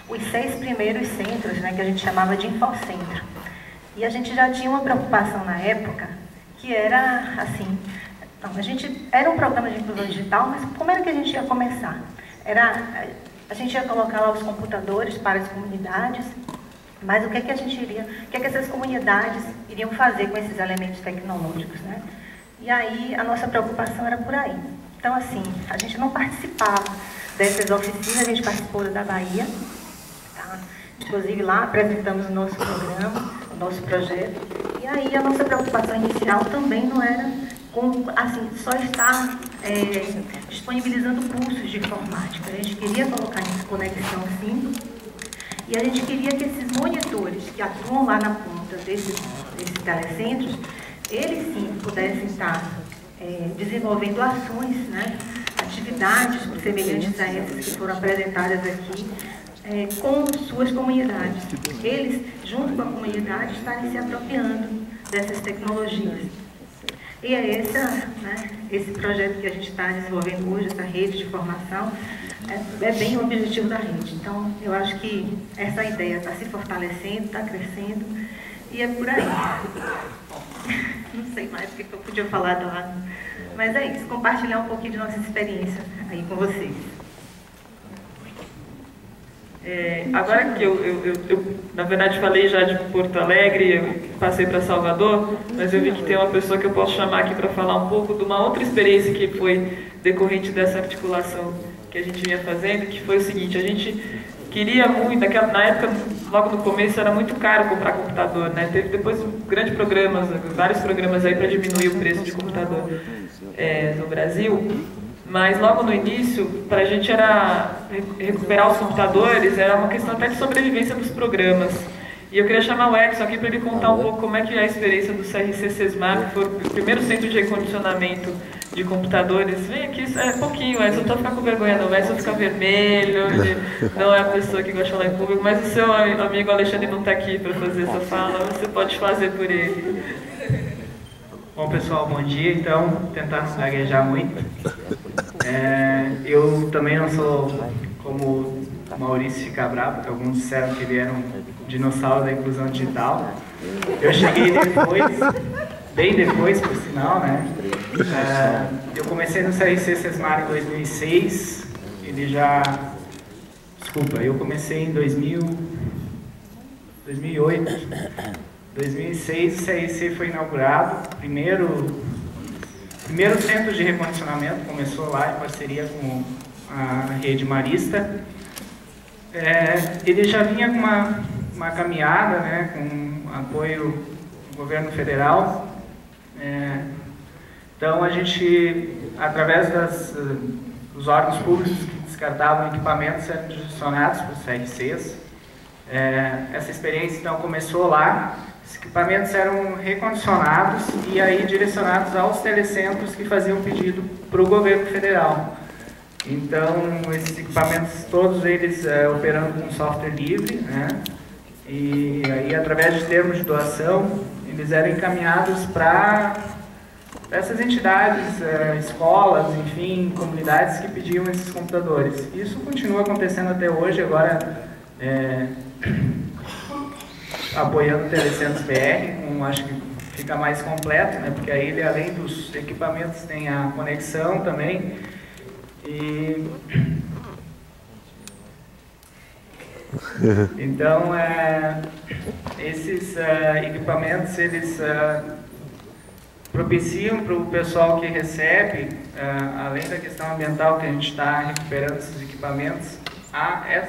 os 6 primeiros centros, né, que a gente chamava de Infocentro. E a gente já tinha uma preocupação na época, que era assim, era um programa de inclusão digital, mas como era que a gente ia começar? A gente ia colocar lá os computadores para as comunidades, mas o que é que essas comunidades iriam fazer com esses elementos tecnológicos, né? E aí a nossa preocupação era por aí. Então, assim, a gente não participava dessas oficinas, a gente participou da Bahia, tá? Inclusive lá apresentamos o nosso programa, o nosso projeto, e aí a nossa preocupação inicial também não era só estar disponibilizando cursos de informática. A gente queria colocar em conexão sim, e a gente queria que esses monitores que atuam lá na ponta desses telecentros, eles sim pudessem estar desenvolvendo ações, né, atividades semelhantes a essas que foram apresentadas aqui, com suas comunidades. Eles, junto com a comunidade, estarem se apropriando dessas tecnologias. E é esse projeto que a gente está desenvolvendo hoje, essa rede de formação, é bem o objetivo da rede. Então, eu acho que essa ideia está se fortalecendo, está crescendo, e é por aí. Não sei mais o que eu podia falar do lado, mas é isso, compartilhar um pouquinho de nossa experiência aí com vocês. Agora que eu, na verdade, falei já de Porto Alegre, eu passei para Salvador, mas eu vi que tem uma pessoa que eu posso chamar aqui para falar um pouco de uma outra experiência que foi decorrente dessa articulação que a gente vinha fazendo, que foi o seguinte: a gente queria muito, na época, logo no começo, era muito caro comprar computador, né? Teve depois vários programas aí para diminuir o preço de computador no Brasil. Mas logo no início, para a gente era recuperar os computadores, era uma questão até de sobrevivência dos programas. E eu queria chamar o Edson aqui para ele contar um pouco como é que é a experiência do CRC Sesmar, que foi o primeiro centro de recondicionamento de computadores. Vem aqui, pouquinho, Edson, não estou ficando com vergonha não, o Edson fica vermelho, ele não é a pessoa que gosta de falar em público, mas o seu amigo Alexandre não está aqui para fazer essa fala, você pode fazer por ele. Bom, pessoal, bom dia. Então, tentar não gaguejar muito. Eu também não sou como Maurício fica bravo, porque alguns disseram que ele era um dinossauro da inclusão digital. Eu cheguei depois, bem depois, por sinal, né? Eu comecei no CRC Sesmar em 2006. ele já... Desculpa, eu comecei em 2008. 2006 o CRC foi inaugurado, primeiro centro de recondicionamento começou lá em parceria com a Rede Marista. Ele já vinha com uma caminhada, né, com apoio do governo federal. Então a gente, através dos órgãos públicos que descartavam equipamentos, eram direcionados para os CRCs. Essa experiência então começou lá. Os equipamentos eram recondicionados e aí direcionados aos telecentros que faziam pedido para o governo federal. Então, esses equipamentos, todos eles operando com software livre, né? E aí, através de termos de doação, eles eram encaminhados para essas entidades, escolas, enfim, comunidades que pediam esses computadores. Isso continua acontecendo até hoje, agora apoiando o Telecentros BR, acho que fica mais completo, né? Porque aí ele, além dos equipamentos, tem a conexão também. Então, esses equipamentos, eles propiciam para o pessoal que recebe, além da questão ambiental que a gente está recuperando esses equipamentos,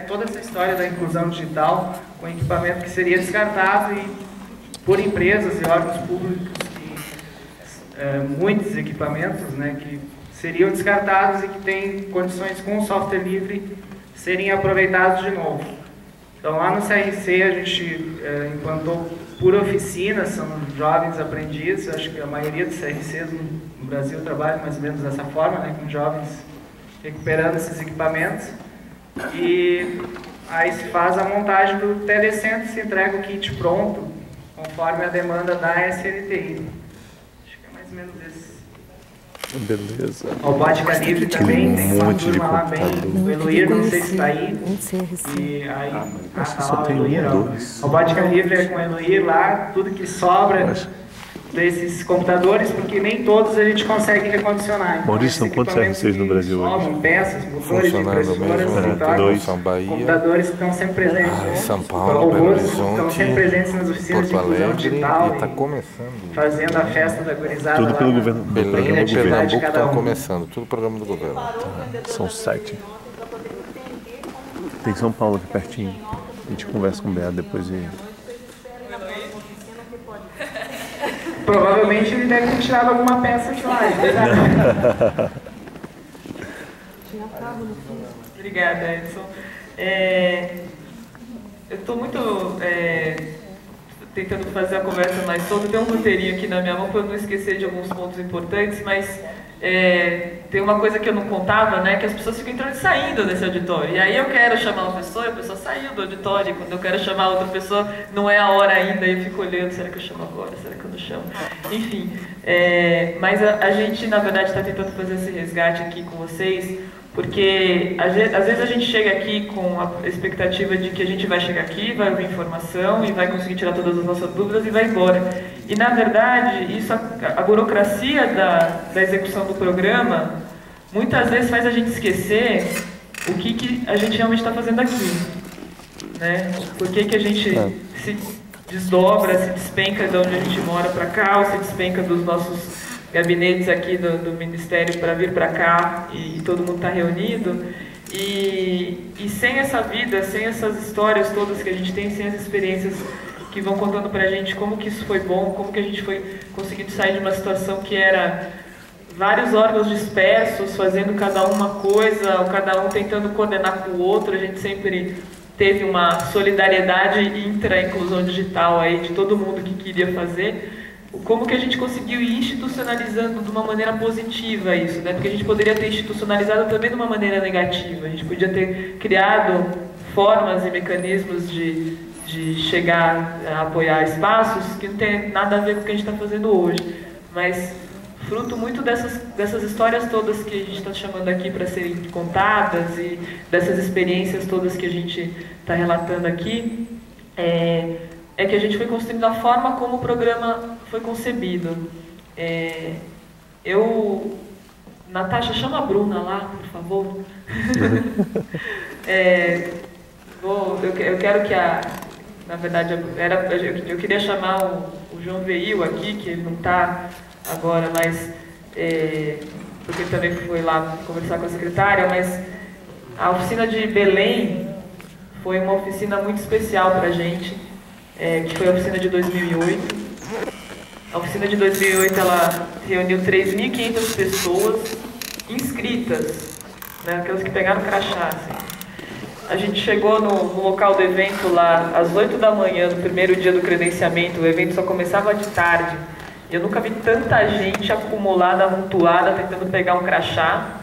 toda essa história da inclusão digital com equipamento que seria descartado por empresas e órgãos públicos, muitos equipamentos, né, que seriam descartados e que têm condições com o software livre serem aproveitados de novo. Então lá no CRC a gente implantou por oficinas, são jovens aprendizes, acho que a maioria dos CRCs no Brasil trabalha mais ou menos dessa forma, né, com jovens recuperando esses equipamentos. E aí se faz a montagem do telecentro, se entrega o kit pronto, conforme a demanda da SLTI. Acho que é mais ou menos isso. Beleza. A Robótica Livre também tem uma turma lá bem. O Eloir, não sei se está aí. E aí, tá lá o Eloir. A Robótica Livre é com o Eloir lá, tudo que sobra desses computadores, porque nem todos a gente consegue recondicionar. Maurício, são quantos CRCs no Brasil hoje? Peças, motores, impressoras, São Bahia, computadores que estão sempre presentes. São Paulo, Belo Horizonte, estão sempre presentes nas oficinas de inclusão digital. E está começando. Fazendo a festa da gurizada. Tudo pelo governo. Belém e Pernambuco estão começando, tudo programa do governo. São 7. Tem São Paulo aqui pertinho. A gente conversa com o Beato depois e... Provavelmente ele deve ter tirado alguma peça de lá. Obrigada, Edson. Eu estou muito tentando fazer a conversa mais solta. Tem um roteirinho aqui na minha mão para eu não esquecer de alguns pontos importantes, mas tem uma coisa que eu não contava, né, que as pessoas ficam entrando e saindo desse auditório. E aí eu quero chamar uma pessoa e a pessoa saiu do auditório. E quando eu quero chamar outra pessoa, não é a hora ainda. E eu fico olhando, será que eu chamo agora? Será que eu não chamo? Enfim, mas a gente, na verdade, está tentando fazer esse resgate aqui com vocês, porque às vezes a gente chega aqui com a expectativa de que a gente vai chegar aqui, vai ouvir informação e vai conseguir tirar todas as nossas dúvidas e vai embora. E na verdade, isso, a burocracia da execução do programa muitas vezes faz a gente esquecer o que a gente realmente está fazendo aqui, né? Por que a gente se desdobra, se despenca de onde a gente mora para cá, ou se despenca dos nossos gabinetes aqui do Ministério para vir para cá e todo mundo está reunido. E sem essa vida, sem essas histórias todas que a gente tem, sem as experiências que vão contando para a gente como que isso foi bom, como que a gente foi conseguindo sair de uma situação que era vários órgãos dispersos, fazendo cada um uma coisa, ou cada um tentando coordenar com o outro. A gente sempre teve uma solidariedade intra-inclusão digital aí de todo mundo que queria fazer. Como que a gente conseguiu ir institucionalizando de uma maneira positiva isso, né? Porque a gente poderia ter institucionalizado também de uma maneira negativa. A gente podia ter criado formas e mecanismos de chegar a apoiar espaços que não tem nada a ver com o que a gente está fazendo hoje. Mas fruto muito dessas histórias todas que a gente está chamando aqui para serem contadas e dessas experiências todas que a gente está relatando aqui, é que a gente foi construindo a forma como o programa foi concebido. Eu Natasha, chama a Bruna lá, por favor. Eu quero que na verdade, eu queria chamar o João Veil aqui, que ele não está agora, mas porque ele também foi lá conversar com a secretária, mas a oficina de Belém foi uma oficina muito especial para a gente, que foi a oficina de 2008. A oficina de 2008 ela reuniu 3.500 pessoas inscritas, né, aquelas que pegaram crachá. Assim. A gente chegou no local do evento lá às 8 da manhã, no primeiro dia do credenciamento. O evento só começava de tarde. Eu nunca vi tanta gente acumulada, amontoada, tentando pegar um crachá.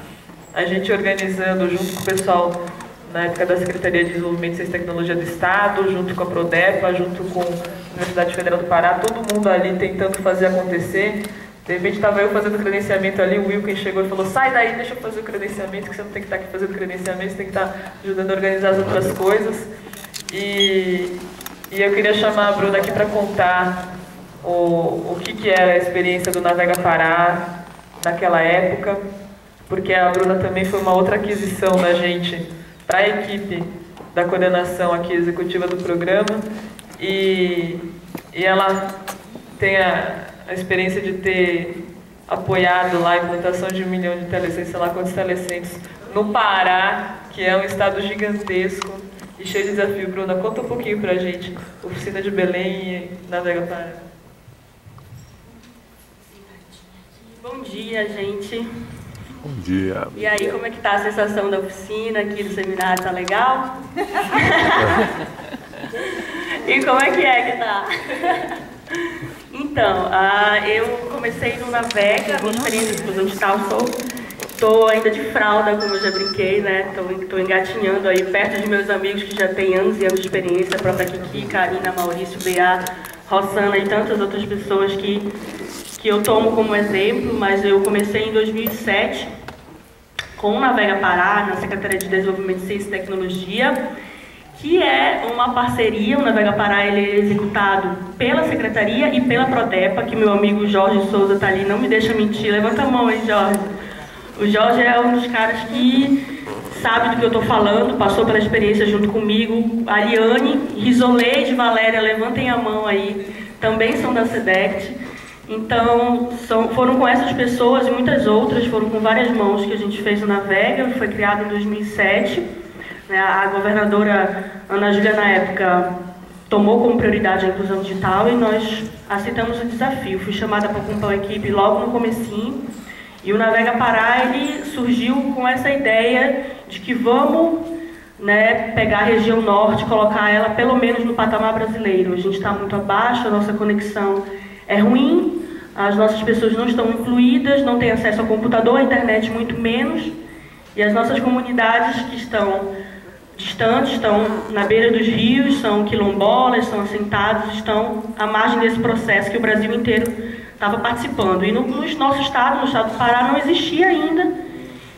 A gente organizando junto com o pessoal, na época da Secretaria de Desenvolvimento e Ciência e Tecnologia do Estado, junto com a Prodepa, junto com a Universidade Federal do Pará, todo mundo ali tentando fazer acontecer. De repente estava eu fazendo o credenciamento ali, o Wilkin chegou e falou, sai daí, deixa eu fazer o credenciamento, que você não tem que estar aqui fazendo o credenciamento, você tem que estar ajudando a organizar as outras coisas. E eu queria chamar a Bruna aqui para contar o que era a experiência do Navega Pará naquela época, porque a Bruna também foi uma outra aquisição da gente para a equipe da coordenação aqui executiva do programa, e ela tem a experiência de ter apoiado lá a implantação de 1 milhão de telecentros, sei lá quantos telecentros, no Pará, que é um estado gigantesco e cheio de desafio. Bruna, conta um pouquinho pra gente, oficina de Belém e Navega Pará. Bom dia, gente. Bom dia. E aí, como é que tá a sensação da oficina aqui do seminário? Tá legal? E como é que tá? Então, eu comecei no Navega, minha experiência de inclusão digital, estou ainda de fralda, como eu já brinquei, né? Estou engatinhando aí perto de meus amigos que já têm anos e anos de experiência, a própria Kiki, Karina, Maurício, Bea, Rossana e tantas outras pessoas que eu tomo como exemplo, mas eu comecei em 2007 com o Navega Pará, na Secretaria de Desenvolvimento, Ciência e Tecnologia, que é uma parceria. O Navega Pará ele é executado pela Secretaria e pela Prodepa, que meu amigo Jorge Souza está ali, não me deixa mentir, levanta a mão aí, Jorge. O Jorge é um dos caras que sabe do que eu estou falando, passou pela experiência junto comigo. A Liane, Risoleide, Valéria, levantem a mão aí, também são da SEDECT. Então, foram com essas pessoas e muitas outras, foram com várias mãos que a gente fez o Navega, foi criado em 2007. A governadora Ana Júlia, na época, tomou como prioridade a inclusão digital e nós aceitamos o desafio. Fui chamada para compor a equipe logo no comecinho. E o Navega Pará, ele surgiu com essa ideia de que vamos, né, pegar a região norte, colocar ela pelo menos no patamar brasileiro. A gente está muito abaixo, a nossa conexão é ruim, as nossas pessoas não estão incluídas, não têm acesso ao computador, à internet muito menos, e as nossas comunidades que estão distantes, estão na beira dos rios, são quilombolas, são assentados, estão à margem desse processo que o Brasil inteiro estava participando. E no nosso estado, no estado do Pará, não existia ainda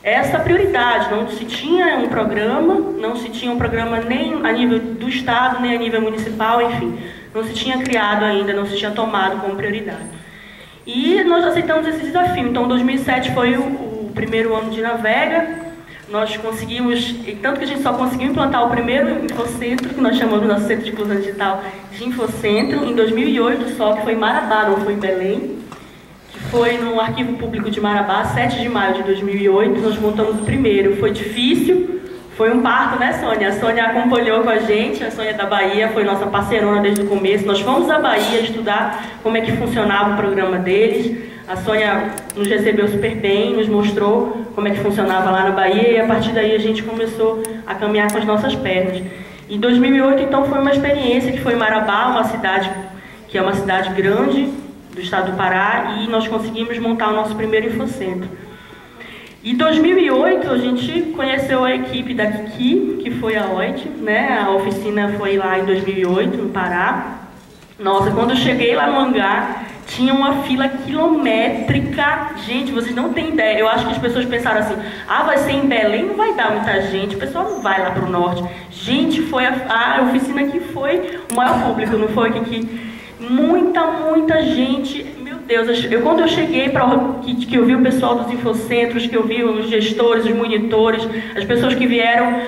essa prioridade, não se tinha um programa nem a nível do estado, nem a nível municipal, enfim, não se tinha criado ainda, não se tinha tomado como prioridade. E nós aceitamos esse desafio. Então, 2007 foi o primeiro ano de Navega. Nós conseguimos, e tanto que a gente só conseguiu implantar o primeiro infocentro, que nós chamamos do nosso centro de inclusão digital de infocentro, em 2008 só, que foi em Marabá, não foi em Belém, que foi no Arquivo Público de Marabá, 7 de maio de 2008, nós montamos o primeiro. Foi difícil, foi um parto, né, Sônia? A Sônia acompanhou com a gente, a Sônia da Bahia, foi nossa parceirona desde o começo. Nós fomos à Bahia estudar como é que funcionava o programa deles. A Sônia nos recebeu super bem, nos mostrou como é que funcionava lá na Bahia, e a partir daí a gente começou a caminhar com as nossas pernas. Em 2008, então, foi uma experiência que foi em Marabá, uma cidade que é uma cidade grande do estado do Pará, e nós conseguimos montar o nosso primeiro infocentro. Em 2008, a gente conheceu a equipe da Kiki, que foi a OIT, né? A oficina foi lá em 2008, no Pará. Nossa, quando eu cheguei lá no hangar, tinha uma fila quilométrica. Gente, vocês não têm ideia. Eu acho que as pessoas pensaram assim, vai ser em Belém, não vai dar muita gente, o pessoal não vai lá para o norte. Gente, foi a oficina que foi o maior público, não foi, Kiki? Muita gente, meu Deus, quando eu cheguei, que eu vi o pessoal dos infocentros, que eu vi os gestores, os monitores, as pessoas que vieram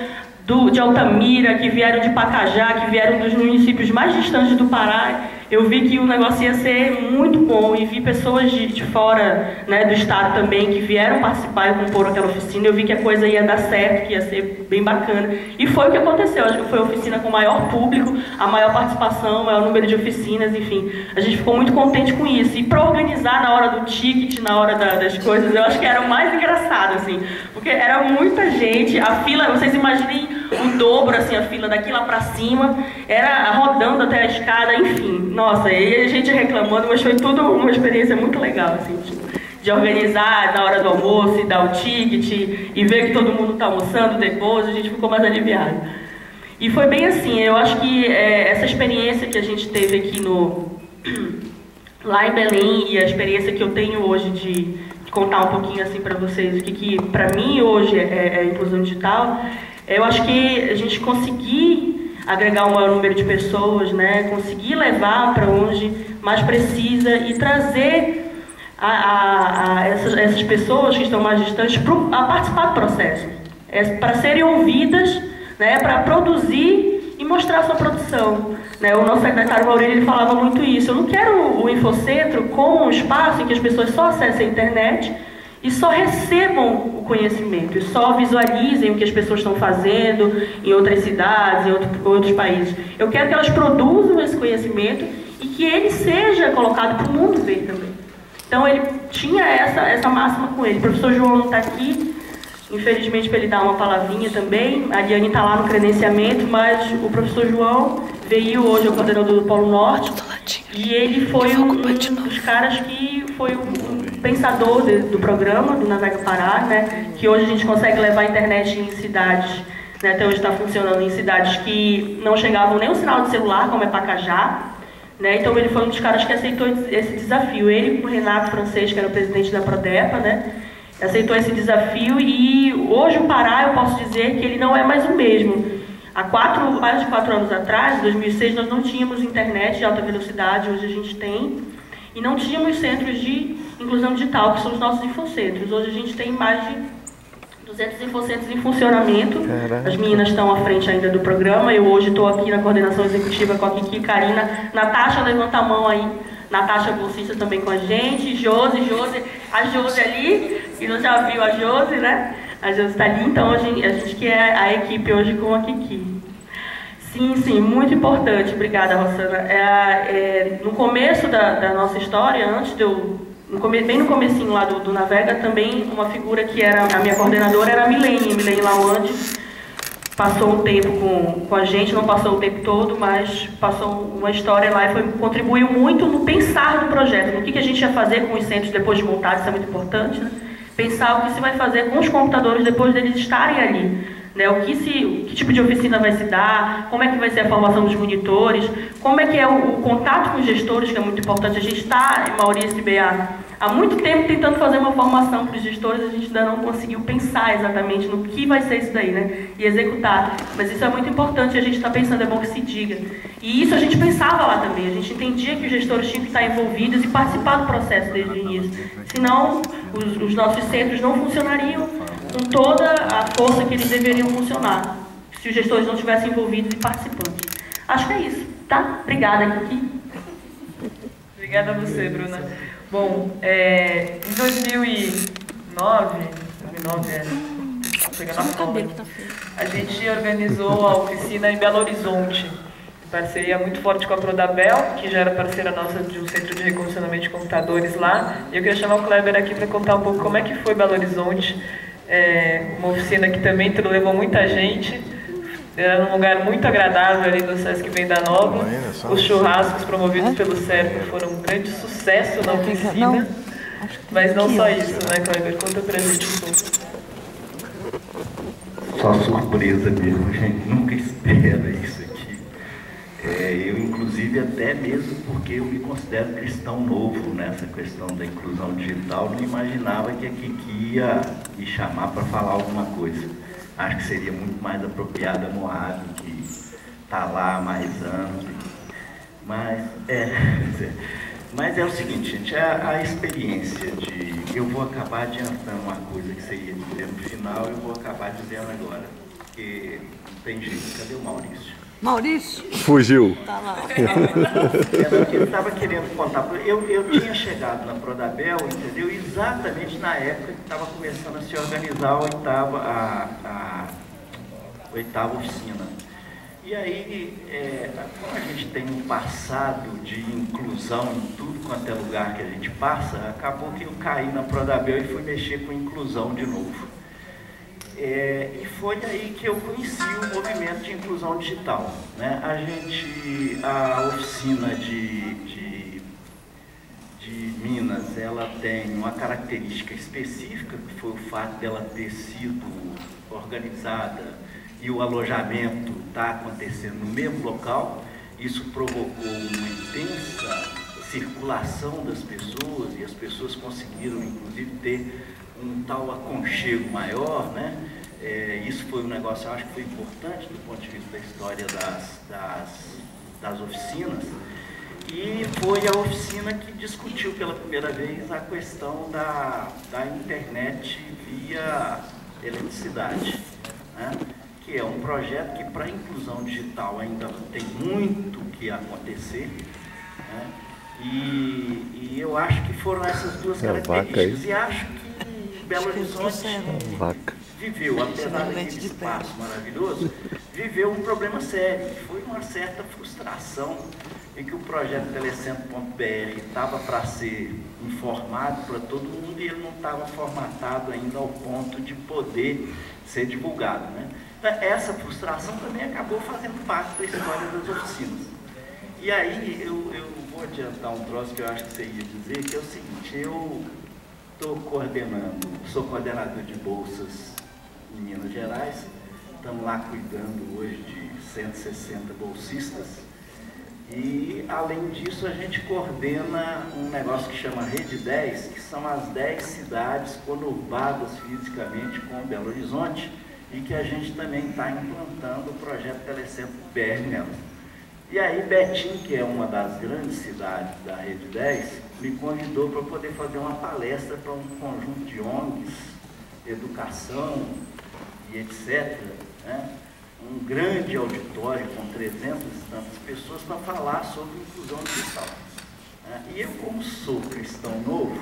de Altamira, que vieram de Pacajá, que vieram dos municípios mais distantes do Pará, eu vi que o negócio ia ser muito bom e vi pessoas de fora, né, do estado também que vieram participar e compor aquela oficina. Eu vi que a coisa ia dar certo, que ia ser bem bacana. E foi o que aconteceu. Acho que foi a oficina com o maior público, a maior participação, o maior número de oficinas, enfim. A gente ficou muito contente com isso. E para organizar na hora do ticket, na hora das coisas, eu acho que era o mais engraçado, assim. Porque era muita gente, a fila, vocês imaginem o dobro, assim, a fila daqui lá para cima, era rodando até a escada, enfim. Nossa, e a gente reclamando, mas foi tudo uma experiência muito legal, assim, de organizar na hora do almoço e dar o ticket e ver que todo mundo está almoçando depois, a gente ficou mais aliviado. E foi bem assim, eu acho que essa experiência que a gente teve aqui lá em Belém e a experiência que eu tenho hoje de contar um pouquinho assim para vocês o que para mim hoje é a inclusão digital, eu acho que a gente conseguir agregar um maior número de pessoas, né, conseguir levar para onde mais precisa e trazer essas pessoas que estão mais distantes a participar do processo, para serem ouvidas, né, para produzir e mostrar a sua produção. Né? O nosso secretário Maurílio ele falava muito isso. Eu não quero o Infocentro como um espaço em que as pessoas só acessem a internet e só recebam o conhecimento, e só visualizem o que as pessoas estão fazendo em outras cidades, em outros países. Eu quero que elas produzam esse conhecimento e que ele seja colocado para o mundo ver também. Então ele tinha essa máxima com ele. O professor João não está aqui, infelizmente para ele dar uma palavrinha também. A Diane está lá no credenciamento, mas o professor João veio hoje, é o coordenador do Polo Norte, e ele foi um dos caras que foi um pensador do programa, do Navega Pará, né, que hoje a gente consegue levar a internet em cidades, né, até hoje está funcionando em cidades que não chegavam nem o sinal de celular, como é Pacajá, né, então ele foi um dos caras que aceitou esse desafio. Ele com o Renato Francês, que era o presidente da Prodepa, né, aceitou esse desafio e hoje o Pará, eu posso dizer que ele não é mais o mesmo. Mais de 4 anos atrás, em 2006, nós não tínhamos internet de alta velocidade, hoje a gente tem, e não tínhamos centros de inclusão digital, que são os nossos infocentros. Hoje a gente tem mais de 200 infocentros em funcionamento. Caraca. As meninas estão à frente ainda do programa. Eu hoje estou aqui na coordenação executiva com a Kiki, Karina. Natasha, levanta a mão aí. Natasha, bolsista, também com a gente. Josi, a Josi ali, que não já viu a Josi, né? A Josi está ali, então a gente que é a equipe hoje com a Kiki. Sim, muito importante. Obrigada, Rossana. No começo da nossa história, antes de eu... bem no comecinho lá do Navega, também uma figura que era a minha coordenadora era a Milene Lawande. Passou um tempo com a gente, não passou o tempo todo, mas passou uma história lá e contribuiu muito no pensar do projeto, no que a gente ia fazer com os centros depois de montados, isso é muito importante, né? Pensar o que se vai fazer com os computadores depois deles estarem ali. Né, que tipo de oficina vai se dar, como é que vai ser a formação dos monitores, como é que é o contato com os gestores, que é muito importante. A gente está, Maurício e Bea, há muito tempo tentando fazer uma formação para os gestores, a gente ainda não conseguiu pensar exatamente no que vai ser isso daí, né, e executar. Mas isso é muito importante, a gente está pensando, é bom que se diga. E isso a gente pensava lá também, a gente entendia que os gestores tinham que estar envolvidos e participar do processo desde o início. Senão, os nossos centros não funcionariam com toda a força que eles deveriam funcionar, se os gestores não estivessem envolvidos e participantes. Acho que é isso, tá? Obrigada, Kiki. Obrigada a você, Bruna. Bom, em 2009, a gente organizou a oficina em Belo Horizonte, em parceria muito forte com a Prodabel, que já era parceira nossa de um centro de recondicionamento de computadores lá. E eu queria chamar o Kleber aqui para contar um pouco como é que foi Belo Horizonte. Uma oficina que também levou muita gente, era num lugar muito agradável ali no Sesc Venda Nova. Os churrascos promovidos pelo CERP foram um grande sucesso na oficina, mas não só isso, né, Kleber? Conta pra gente um pouco. Só surpresa mesmo, a gente nunca espera isso aqui. Eu, inclusive, até mesmo porque eu me considero cristão novo nessa questão da inclusão digital, não imaginava que a Kiki ia me chamar para falar alguma coisa. Acho que seria muito mais apropriada a Moab, que está lá há mais anos. Mas, Pois é. Mas é o seguinte, gente, a experiência de... Eu vou acabar adiantando uma coisa que você ia dizer no final, eu vou acabar dizendo agora, porque não tem jeito. Cadê o Maurício? Maurício? Fugiu. Tá lá. Eu estava querendo contar, eu tinha chegado na Prodabel, entendeu? Exatamente na época que estava começando a se organizar a oitava oficina. E aí, como a gente tem um passado de inclusão em tudo quanto é lugar que a gente passa, acabou que eu caí na Prodabel e fui mexer com inclusão de novo. E foi aí que eu conheci o movimento de inclusão digital, né? A oficina de Minas, ela tem uma característica específica, que foi o fato dela ter sido organizada e o alojamento está acontecendo no mesmo local. Isso provocou uma intensa circulação das pessoas e as pessoas conseguiram, inclusive, ter um tal aconchego maior, né? Isso foi um negócio, eu acho que foi importante do ponto de vista da história das oficinas. E foi a oficina que discutiu pela primeira vez a questão da internet via eletricidade, né? Que é um projeto que, para a inclusão digital, ainda tem muito que acontecer, né? E eu acho que foram essas duas características. E acho que Belo Horizonte viveu, apesar daquele espaço maravilhoso, viveu um problema sério, que foi uma certa frustração em que o projeto Telecentro.br estava para ser informado para todo mundo e ele não estava formatado ainda ao ponto de poder ser divulgado, né? Então, essa frustração também acabou fazendo parte da história das oficinas. E aí eu vou adiantar um troço que eu acho que você ia dizer, que é o seguinte: eu estou sou coordenador de bolsas em Minas Gerais, estamos lá cuidando hoje de 160 bolsistas, e além disso a gente coordena um negócio que chama Rede 10, que são as 10 cidades conurbadas fisicamente com Belo Horizonte, e que a gente também está implantando o projeto Telecentro.br nela. E aí Betim, que é uma das grandes cidades da Rede 10, me convidou para poder fazer uma palestra para um conjunto de ONGs, educação e etc., né? Um grande auditório com 300 e tantas pessoas para falar sobre inclusão digital, né? E eu, como sou cristão novo,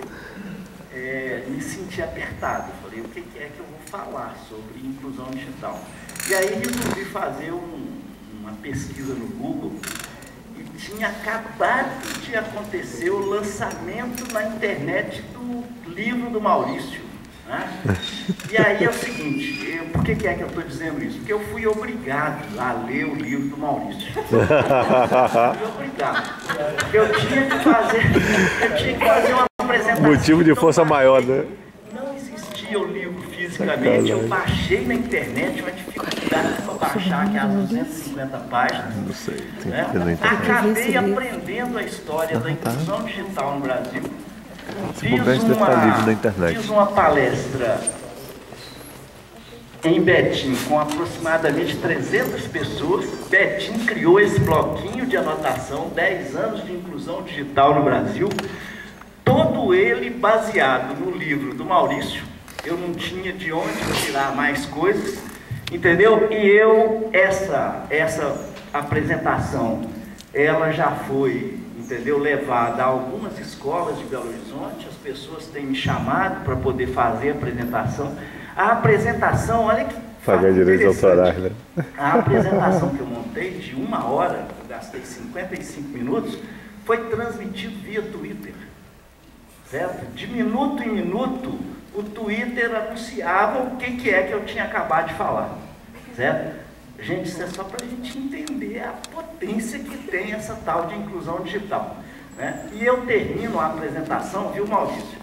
me senti apertado. Falei, o que é que eu vou falar sobre inclusão digital? E aí resolvi fazer uma pesquisa no Google e tinha acabado de acontecer o lançamento na internet do livro do Maurício, né? E aí é o seguinte, por que é que eu estou dizendo isso? Porque eu fui obrigado a ler o livro do Maurício. Fui obrigado. Eu tinha que fazer uma apresentação. Motivo de força maior, né? Não existia o livro fisicamente, eu baixei na internet, uma dificuldade para baixar, que é as 250 páginas. Não sei, tem né? que ver na internet. Acabei aprendendo a história da inclusão digital no Brasil. Fiz uma palestra em Betim com aproximadamente 300 pessoas. Betim criou esse bloquinho de anotação, 10 anos de inclusão digital no Brasil, todo ele baseado no livro do Maurício. Eu não tinha de onde tirar mais coisas, entendeu? E essa apresentação, ela já foi, entendeu, levada a algumas escolas de Belo Horizonte. As pessoas têm me chamado para poder fazer a apresentação. A apresentação, olha que pagar direitos autorais, né? A apresentação que eu montei de 1 hora, eu gastei 55 minutos, foi transmitido via Twitter, certo? De minuto em minuto, o Twitter anunciava o que é que eu tinha acabado de falar, certo? Gente, isso é só para a gente entender a potência que tem essa tal de inclusão digital, né? E eu termino a apresentação, viu, Maurício,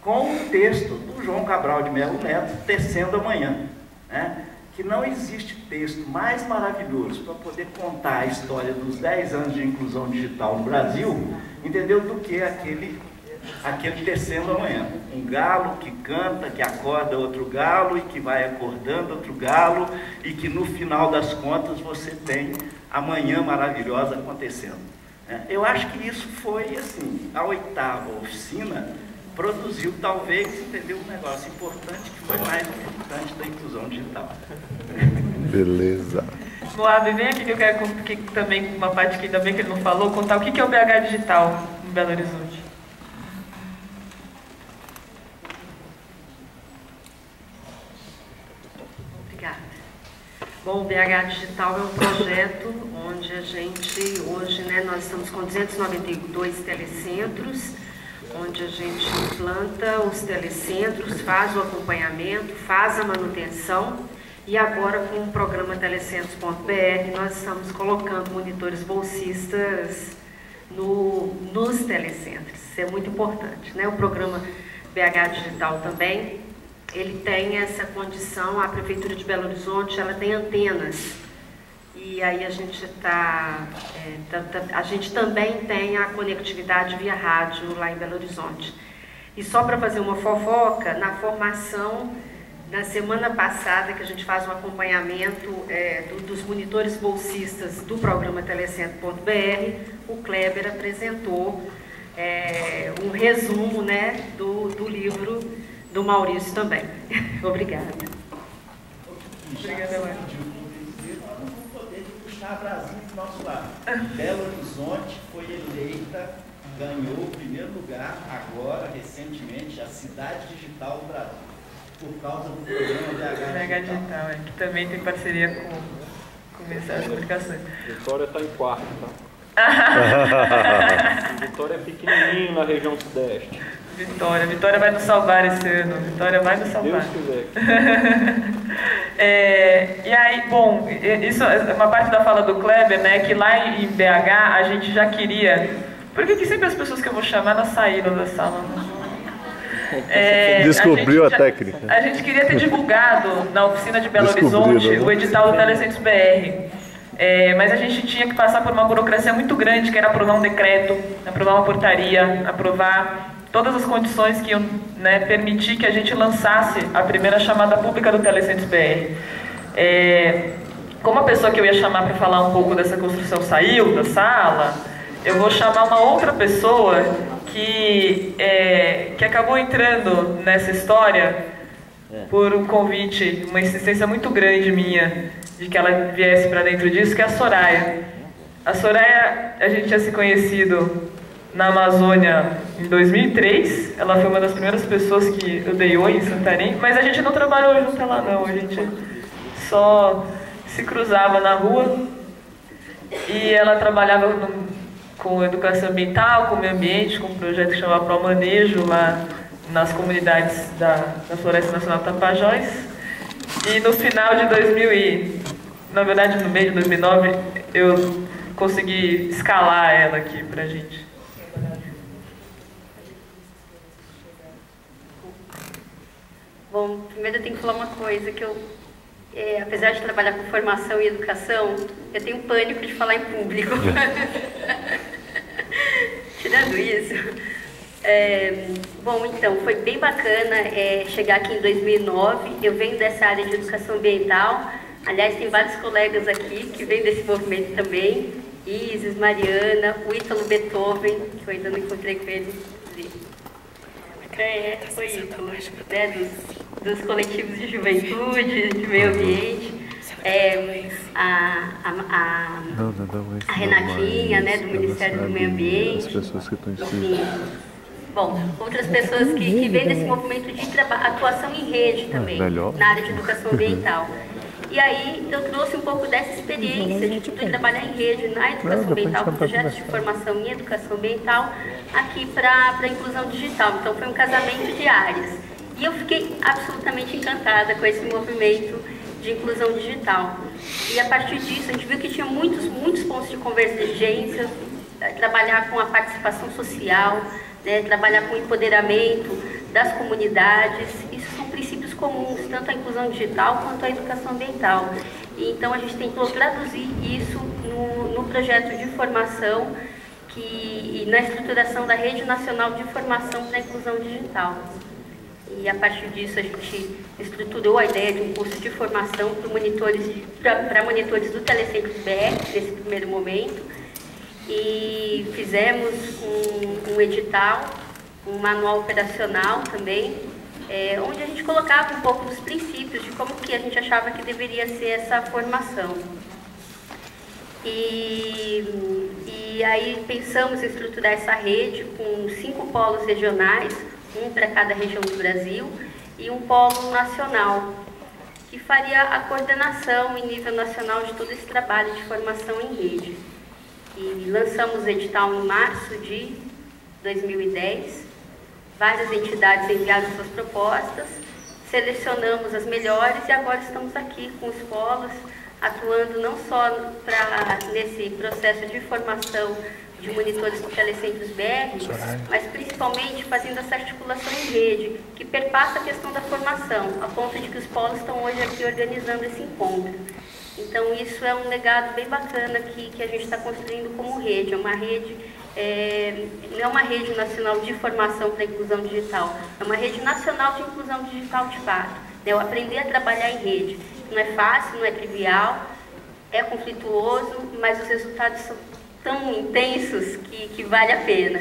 com o texto do João Cabral de Melo Neto, Tecendo Amanhã, né? Que não existe texto mais maravilhoso para poder contar a história dos 10 anos de inclusão digital no Brasil, entendeu, do que aquele Tecendo Amanhã. Um galo que canta, que acorda outro galo e que vai acordando outro galo e que no final das contas você tem a manhã maravilhosa acontecendo. Eu acho que isso foi, assim, a 8ª oficina produziu, talvez, entendeu, um negócio importante que foi mais importante da inclusão digital. Beleza. Moab, vem aqui que eu quero que também, uma parte que ainda bem que ele não falou, contar o que é o BH Digital em Belo Horizonte. Obrigada. Bom, o BH Digital é um projeto onde a gente, hoje, né, nós estamos com 292 telecentros, onde a gente implanta os telecentros, faz o acompanhamento, faz a manutenção. E agora, com o programa Telecentros.br, nós estamos colocando monitores bolsistas nos telecentros. Isso é muito importante, né? O programa BH Digital também, ele tem essa condição, a Prefeitura de Belo Horizonte, ela tem antenas. E aí a gente também tem a conectividade via rádio lá em Belo Horizonte. E só para fazer uma fofoca, na formação, na semana passada, que a gente faz um acompanhamento dos monitores bolsistas do programa Telecentro.br, o Kleber apresentou um resumo, né, do livro do Maurício também. Obrigada. Obrigada, Laura. O poder de puxar Brasil para o nosso lado. Belo Horizonte foi eleita, ganhou o primeiro lugar agora, recentemente, a cidade digital do Brasil, por causa do programa BH Digital, que também tem parceria com o Ministério das Comunicações. Vitória está em quarto, tá? Vitória é pequenininho na região sudeste. Vitória vai nos salvar esse ano. Vitória vai nos salvar. Deus quiser. E aí, bom, isso é uma parte da fala do Kleber, né? Que lá em BH a gente já queria. Por que sempre as pessoas que eu vou chamar não saíram da sala? Descobriu a técnica. A gente queria ter divulgado na oficina de Belo Horizonte o edital do Telecentros BR. Mas a gente tinha que passar por uma burocracia muito grande, que era aprovar um decreto, aprovar uma portaria, aprovar todas as condições que iam, né, permitir que a gente lançasse a primeira chamada pública do Telecentros BR. Como a pessoa que eu ia chamar para falar um pouco dessa construção saiu da sala, eu vou chamar uma outra pessoa que acabou entrando nessa história por um convite, uma insistência muito grande minha, de que ela viesse para dentro disso, que é a Soraya. A Soraya, a gente tinha se conhecido na Amazônia em 2003, ela foi uma das primeiras pessoas que eu dei oi em Santarém, mas a gente não trabalhou junto lá não, a gente só se cruzava na rua e ela trabalhava com educação ambiental, com meio ambiente, com um projeto que chamava Pro Manejo lá nas comunidades da Floresta Nacional Tapajós. E no final de na verdade no meio de 2009, eu consegui escalar ela aqui pra gente. Bom, primeiro eu tenho que falar uma coisa, que eu, apesar de trabalhar com formação e educação, eu tenho pânico de falar em público. Tirando isso, bom, então, foi bem bacana chegar aqui em 2009, eu venho dessa área de educação ambiental, aliás, tem vários colegas aqui que vêm desse movimento também, Isis, Mariana, o Ítalo Beethoven, que eu ainda não encontrei com ele, foi Ítalo, né, dos coletivos de juventude, de meio ambiente, a Renatinha, né, do Ministério do Meio Ambiente, as pessoas que estão inscritas. Bom, outras pessoas que vêm desse movimento de atuação em rede também, na área de educação ambiental. E aí eu trouxe um pouco dessa experiência de trabalhar em rede na educação ambiental, com projetos de formação em educação ambiental, aqui para a inclusão digital. Então foi um casamento de áreas. E eu fiquei absolutamente encantada com esse movimento de inclusão digital. E a partir disso a gente viu que tinha muitos pontos de convergência, trabalhar com a participação social, né, trabalhar com o empoderamento das comunidades. Isso são princípios comuns, tanto à inclusão digital quanto à educação ambiental. E, então a gente tentou traduzir isso no projeto de formação e na estruturação da Rede Nacional de Formação para a Inclusão Digital. E a partir disso a gente estruturou a ideia de um curso de formação para monitores do Telecentro BR, nesse primeiro momento. e fizemos um edital, um manual operacional também, onde a gente colocava um pouco dos princípios de como que a gente achava que deveria ser essa formação. E aí pensamos em estruturar essa rede com 5 polos regionais, um para cada região do Brasil, e um polo nacional, que faria a coordenação em nível nacional de todo esse trabalho de formação em rede. E lançamos o edital em março de 2010, várias entidades enviaram suas propostas, selecionamos as melhores e agora estamos aqui com os polos, atuando não só nesse processo de formação de monitores com telecentros BR, mas principalmente fazendo essa articulação em rede, que perpassa a questão da formação, a ponto de que os polos estão hoje aqui organizando esse encontro. Então isso é um legado bem bacana que a gente está construindo como rede. É uma rede, não é uma rede nacional de formação para a inclusão digital, é uma rede nacional de inclusão digital de fato. É o aprender a trabalhar em rede. Não é fácil, não é trivial, é conflituoso, mas os resultados são tão intensos que vale a pena.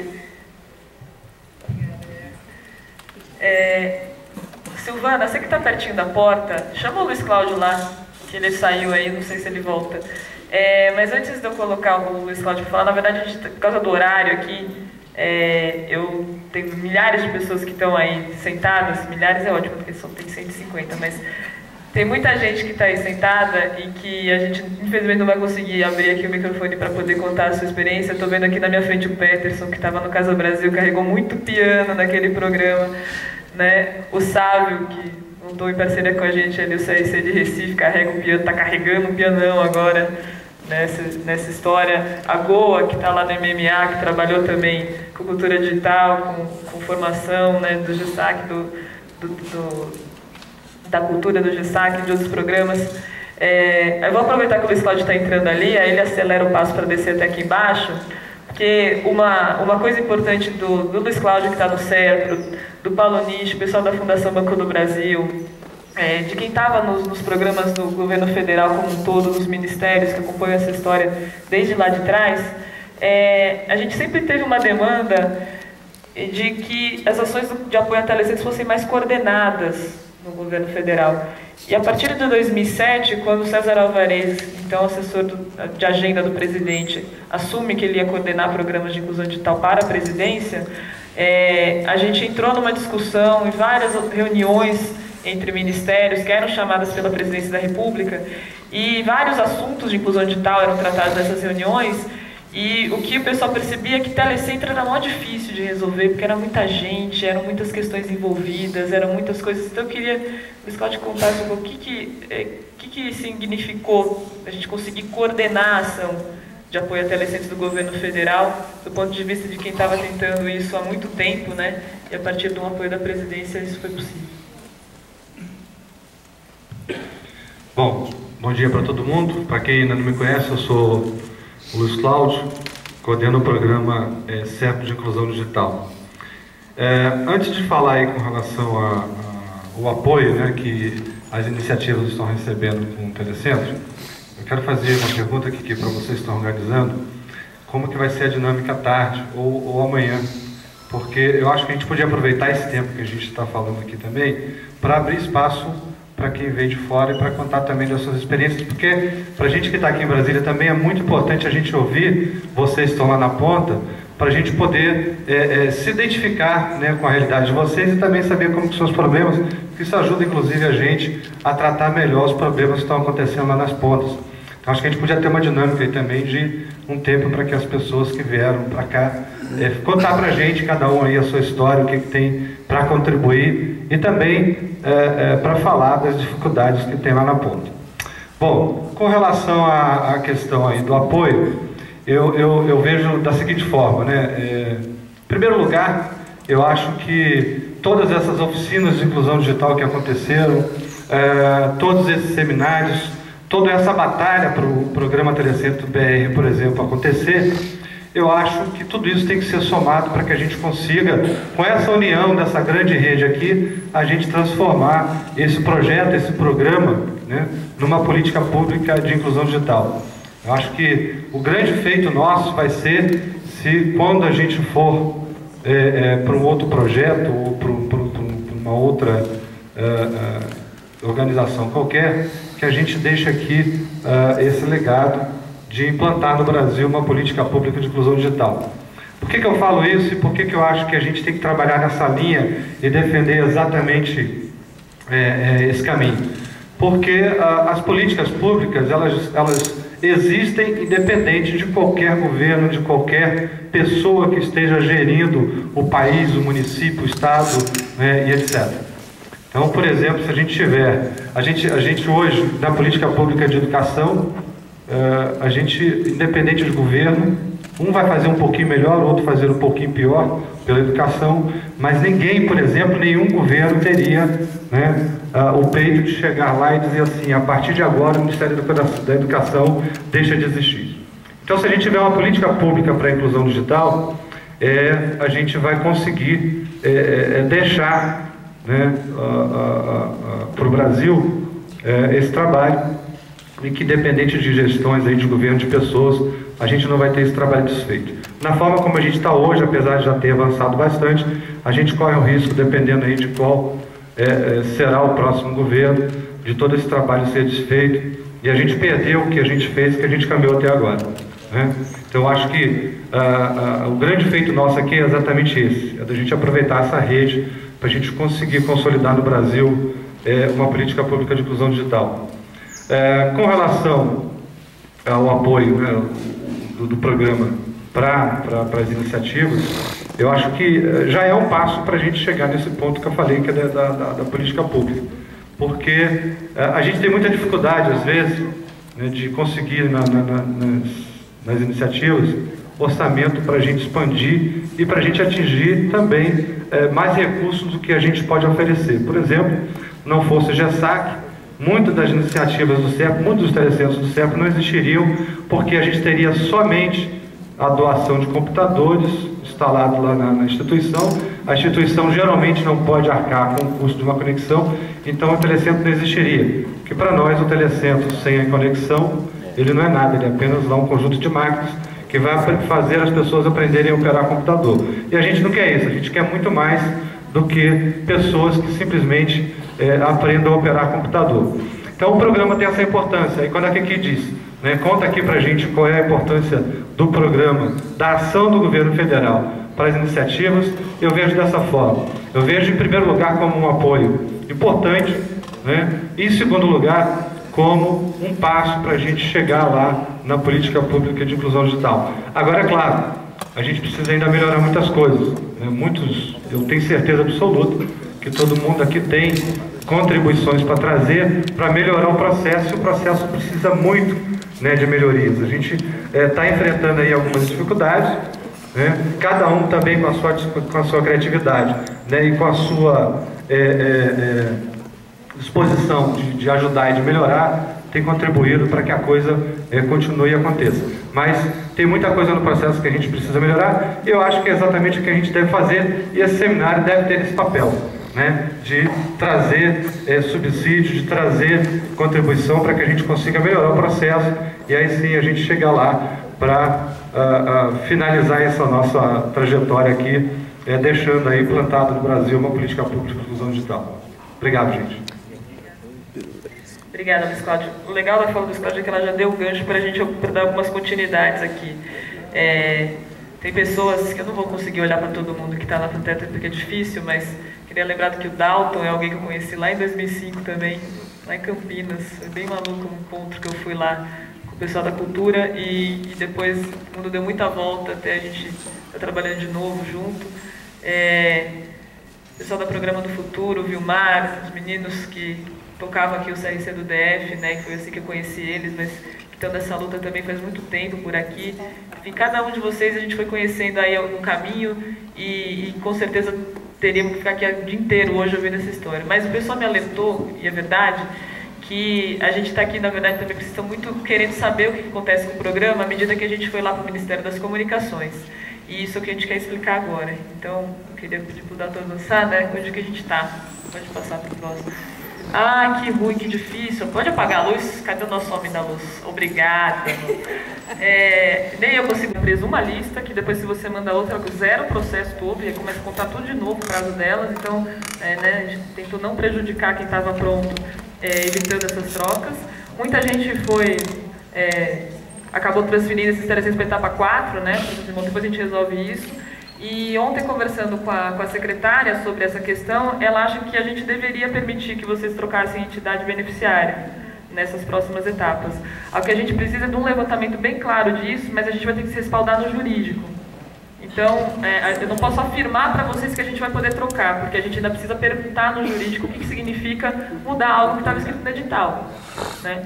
Silvana, você que está pertinho da porta, chama o Luiz Cláudio lá, que ele saiu aí, não sei se ele volta. Mas antes de eu colocar o Luiz Cláudio para falar, na verdade, a gente, por causa do horário aqui, eu tenho milhares de pessoas que estão aí sentadas, milhares é ótimo, porque só tem 150, mas tem muita gente que está aí sentada e que a gente, infelizmente, não vai conseguir abrir aqui o microfone para poder contar a sua experiência. Estou vendo aqui na minha frente o Peterson, que estava no Casa Brasil, carregou muito piano naquele programa, né? O Sávio, que montou em parceria com a gente ali, o CRC de Recife, carrega o piano, está carregando o pianão agora nessa história. A Goa, que está lá no MMA, que trabalhou também com cultura digital, com formação, né, do GESAC, da cultura do GESAC, de outros programas. Eu vou aproveitar que o Luiz Cláudio está entrando ali, aí ele acelera o passo para descer até aqui embaixo, porque uma coisa importante do Luiz Cláudio, que está no CERPRO, do Paulo Nisch, pessoal da Fundação Banco do Brasil, de quem estava nos programas do governo federal como um todo, nos ministérios que acompanham essa história desde lá de trás, a gente sempre teve uma demanda de que as ações de apoio a telecentros fossem mais coordenadas no governo federal. E a partir de 2007, quando o César Alvarez, então assessor de agenda do presidente, assume que ele ia coordenar programas de inclusão digital para a presidência, a gente entrou numa discussão em várias reuniões entre ministérios que eram chamadas pela presidência da República, e vários assuntos de inclusão digital eram tratados nessas reuniões. E o que o pessoal percebia é que telecentro era mó difícil de resolver, porque era muita gente, eram muitas questões envolvidas, eram muitas coisas. Então eu queria que o Scott contasse um pouco o que significou a gente conseguir coordenar a ação de apoio a telecentros do governo federal, do ponto de vista de quem estava tentando isso há muito tempo, né? E a partir de um apoio da presidência isso foi possível. Bom dia para todo mundo. Para quem ainda não me conhece, eu sou o Luiz Cláudio, coordeno o programa CERPRO de Inclusão Digital. Antes de falar aí com relação ao apoio, né, que as iniciativas estão recebendo com o Telecentro, eu quero fazer uma pergunta aqui para vocês que estão organizando, como que vai ser a dinâmica à tarde ou amanhã, porque eu acho que a gente podia aproveitar esse tempo que a gente está falando aqui também, para abrir espaço para quem veio de fora e para contar também das suas experiências, porque para a gente que está aqui em Brasília também é muito importante a gente ouvir, vocês que estão lá na ponta, para a gente poder se identificar, né, com a realidade de vocês e também saber como que são os problemas, porque isso ajuda inclusive a gente a tratar melhor os problemas que estão acontecendo lá nas pontas. Então acho que a gente podia ter uma dinâmica aí também de um tempo para que as pessoas que vieram para cá contar para a gente, cada um aí a sua história, o que tem para contribuir e também para falar das dificuldades que tem lá na ponta. Bom, com relação à questão aí do apoio, eu vejo da seguinte forma, né? Em primeiro lugar, eu acho que todas essas oficinas de inclusão digital que aconteceram, todos esses seminários, toda essa batalha para o programa Telecentro BR, por exemplo, acontecer, eu acho que tudo isso tem que ser somado para que a gente consiga, com essa união dessa grande rede aqui, a gente transformar esse projeto, esse programa, né, numa política pública de inclusão digital. Eu acho que o grande feito nosso vai ser se, quando a gente for para um outro projeto ou para uma outra organização qualquer, que a gente deixe aqui esse legado de implantar no Brasil uma política pública de inclusão digital. Por que eu falo isso e por que eu acho que a gente tem que trabalhar nessa linha e defender exatamente esse caminho? Porque as políticas públicas, elas existem independente de qualquer governo, de qualquer pessoa que esteja gerindo o país, o município, o estado, né, e etc. Então, por exemplo, se a gente tiver... A gente hoje, na política pública de educação, a gente, independente de governo, um vai fazer um pouquinho melhor, o outro fazer um pouquinho pior pela educação, mas ninguém, por exemplo, nenhum governo teria, né, o peito de chegar lá e dizer assim, a partir de agora o Ministério da Educação deixa de existir. Então, se a gente tiver uma política pública para a inclusão digital, a gente vai conseguir deixar, né, para o Brasil esse trabalho, e que, dependente de gestões aí de governo, de pessoas, a gente não vai ter esse trabalho desfeito. Na forma como a gente está hoje, apesar de já ter avançado bastante, a gente corre o risco, dependendo aí de qual será o próximo governo, de todo esse trabalho ser desfeito, e a gente perdeu o que a gente fez, que a gente caminhou até agora, né? Então, acho que o grande feito nosso aqui é exatamente esse, é da gente aproveitar essa rede para a gente conseguir consolidar no Brasil uma política pública de inclusão digital. Com relação ao apoio, né, do programa para as iniciativas, eu acho que já é um passo para a gente chegar nesse ponto que eu falei, que é da política pública. Porque a gente tem muita dificuldade, às vezes, né, de conseguir nas iniciativas orçamento para a gente expandir e para a gente atingir também mais recursos do que a gente pode oferecer. Por exemplo, não fosse GESAC, muitas das iniciativas do CEP, muitos dos telecentros do CEP não existiriam, porque a gente teria somente a doação de computadores instalados lá na instituição. A instituição geralmente não pode arcar com o custo de uma conexão, então o telecentro não existiria. Porque para nós o telecentro sem a conexão, ele não é nada, ele é apenas lá um conjunto de máquinas que vai fazer as pessoas aprenderem a operar computador. E a gente não quer isso, a gente quer muito mais do que pessoas que simplesmente aprendam a operar computador. Então o programa tem essa importância. E quando a Kiki diz, né, conta aqui pra gente qual é a importância do programa, da ação do governo federal para as iniciativas, eu vejo dessa forma. Eu vejo, em primeiro lugar, como um apoio importante, né, e, em segundo lugar, como um passo para a gente chegar lá na política pública de inclusão digital. Agora, é claro, a gente precisa ainda melhorar muitas coisas, né? Eu tenho certeza absoluta que todo mundo aqui tem contribuições para trazer, para melhorar o processo, e o processo precisa muito, né, de melhorias. A gente está enfrentando aí algumas dificuldades, né? Cada um também com a sua criatividade, né, e com a sua disposição de ajudar e de melhorar, tem contribuído para que a coisa continue e aconteça. Mas tem muita coisa no processo que a gente precisa melhorar, e eu acho que é exatamente o que a gente deve fazer, e esse seminário deve ter esse papel, né, de trazer subsídio, de trazer contribuição para que a gente consiga melhorar o processo, e aí sim a gente chegar lá para finalizar essa nossa trajetória aqui, deixando aí plantado no Brasil uma política pública de inclusão digital. Obrigado, gente. Obrigada, Luiz Cláudio. O legal da fala do Luiz Cláudio é que ela já deu o gancho para a gente dar algumas continuidades aqui. Tem pessoas que eu não vou conseguir olhar para todo mundo que está lá no teto porque é difícil, mas queria lembrar que o Dalton é alguém que eu conheci lá em 2005 também, lá em Campinas. Foi bem maluco um encontro que eu fui lá com o pessoal da cultura, e depois o mundo deu muita volta até a gente estar trabalhando de novo junto. O pessoal da Programa do Futuro, o Vilmar, os meninos que tocavam aqui o CRC do DF, né, que foi assim que eu conheci eles, mas que estão nessa luta também faz muito tempo por aqui. Enfim, cada um de vocês a gente foi conhecendo aí no caminho, e com certeza teríamos que ficar aqui o dia inteiro hoje ouvindo essa história. Mas o pessoal me alertou, e é verdade, que a gente está aqui, na verdade, também porque estão muito querendo saber o que acontece com o programa à medida que a gente foi lá para o Ministério das Comunicações. E isso é o que a gente quer explicar agora. Então, eu queria pedir para o Dalton avançar, né, onde que a gente está. Pode passar para o próximo. Ah, que ruim, que difícil. Pode apagar a luz? Cadê o nosso homem da luz? Obrigada. Nem eu consigo preso uma lista, que depois se você manda outra, zero o processo todo, e aí começa a contar tudo de novo o prazo delas. Então, né, a gente tentou não prejudicar quem estava pronto, evitando essas trocas. Muita gente acabou transferindo esses 300 para etapa 4, né? Depois a gente resolve isso. E ontem, conversando com a secretária sobre essa questão, ela acha que a gente deveria permitir que vocês trocassem entidade beneficiária nessas próximas etapas. O que a gente precisa é de um levantamento bem claro disso, mas a gente vai ter que se respaldar no jurídico. Então, eu não posso afirmar para vocês que a gente vai poder trocar, porque a gente ainda precisa perguntar no jurídico o que significa mudar algo que estava escrito no edital, né?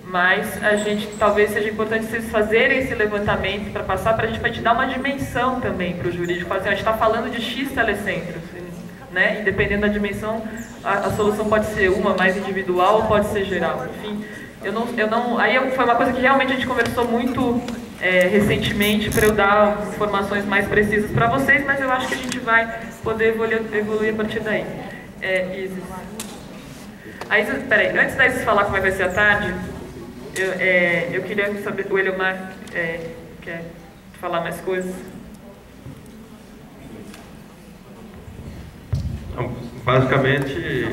Mas a gente, talvez seja importante vocês fazerem esse levantamento para passar para a gente dar uma dimensão também para o jurídico. Assim, a gente está falando de X telecentros, né? E dependendo da dimensão, a solução pode ser uma mais individual ou pode ser geral. Enfim, aí foi uma coisa que realmente a gente conversou muito recentemente para eu dar informações mais precisas para vocês, mas eu acho que a gente vai poder evoluir a partir daí. Isis. Isis, peraí, antes da Isis falar como vai ser a tarde, eu queria saber, o Eliomar quer falar mais coisas? Basicamente,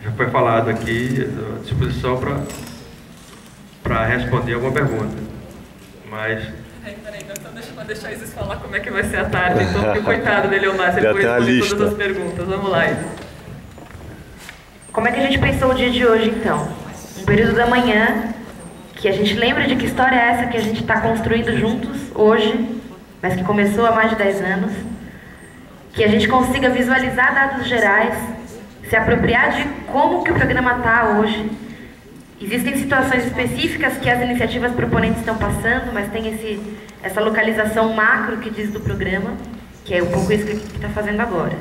já foi falado aqui, à disposição para responder alguma pergunta, mas... Peraí, então deixa a Isis falar como é que vai ser a tarde, então, porque coitado do Eliomar, se ele for responder todas as perguntas. Vamos lá, Isis. Como é que a gente pensou o dia de hoje, então? Um período da manhã, que a gente lembra de que história é essa que a gente está construindo juntos hoje, mas que começou há mais de 10 anos, que a gente consiga visualizar dados gerais, se apropriar de como que o programa está hoje. Existem situações específicas que as iniciativas proponentes estão passando, mas tem essa localização macro que diz do programa, que é um pouco isso que está fazendo agora.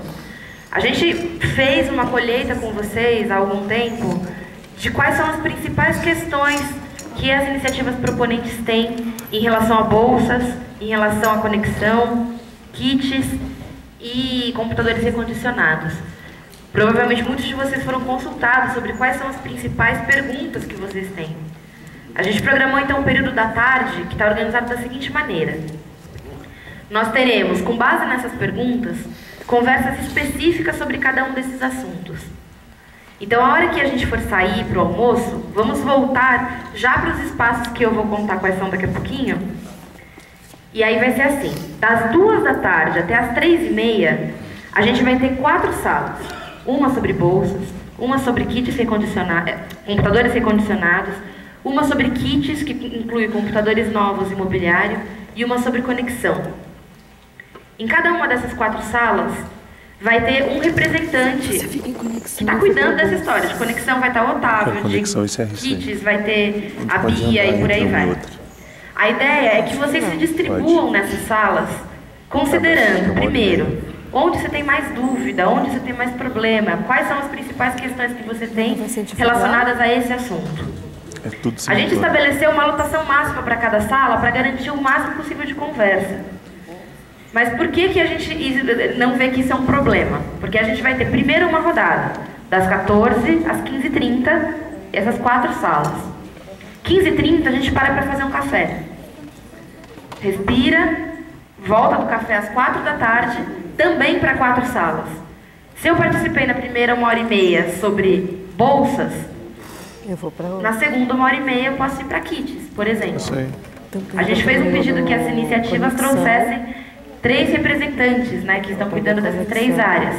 A gente fez uma colheita com vocês há algum tempo de quais são as principais questões que as iniciativas proponentes têm em relação a bolsas, em relação à conexão, kits e computadores recondicionados. Provavelmente muitos de vocês foram consultados sobre quais são as principais perguntas que vocês têm. A gente programou então um período da tarde que está organizado da seguinte maneira. Nós teremos, com base nessas perguntas, conversas específicas sobre cada um desses assuntos. Então, a hora que a gente for sair para o almoço, vamos voltar já para os espaços que eu vou contar quais são daqui a pouquinho. E aí vai ser assim, das 2 da tarde até as 3h30, a gente vai ter 4 salas. Uma sobre bolsas, uma sobre kits computadores recondicionados, uma sobre kits, que inclui computadores novos e mobiliário, e uma sobre conexão. Em cada uma dessas 4 salas, vai ter um representante que está cuidando dessa história. De conexão vai estar o Otávio, de kits vai ter a Bia e por aí vai. A ideia é que vocês se distribuam nessas salas, considerando, primeiro, onde você tem mais dúvida, onde você tem mais problema, quais são as principais questões que você tem relacionadas a esse assunto. A gente estabeleceu uma lotação máxima para cada sala para garantir o máximo possível de conversa. Mas por que a gente não vê que isso é um problema? Porque a gente vai ter primeiro uma rodada, das 14 às 15h30, essas 4 salas. 15h30 a gente para fazer um café. Respira, volta do café às 4 da tarde, também para 4 salas. Se eu participei na primeira 1h30 sobre bolsas, na segunda 1h30 eu posso ir para kits, por exemplo. A gente fez um pedido que as iniciativas trouxessem 3 representantes, né, que estão cuidando dessas 3 áreas.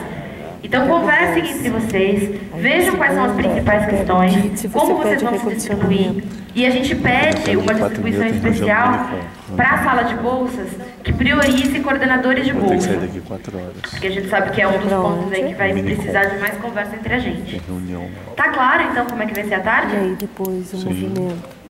Então conversem entre vocês, vejam quais são as principais questões, como vocês vão se distribuir. E a gente pede uma distribuição especial para a sala de bolsas que priorize coordenadores de bolsa. Porque a gente sabe que é um dos pontos aí que vai precisar de mais conversa entre a gente. Tá claro então como é que vai ser a tarde? E aí depois o movimento.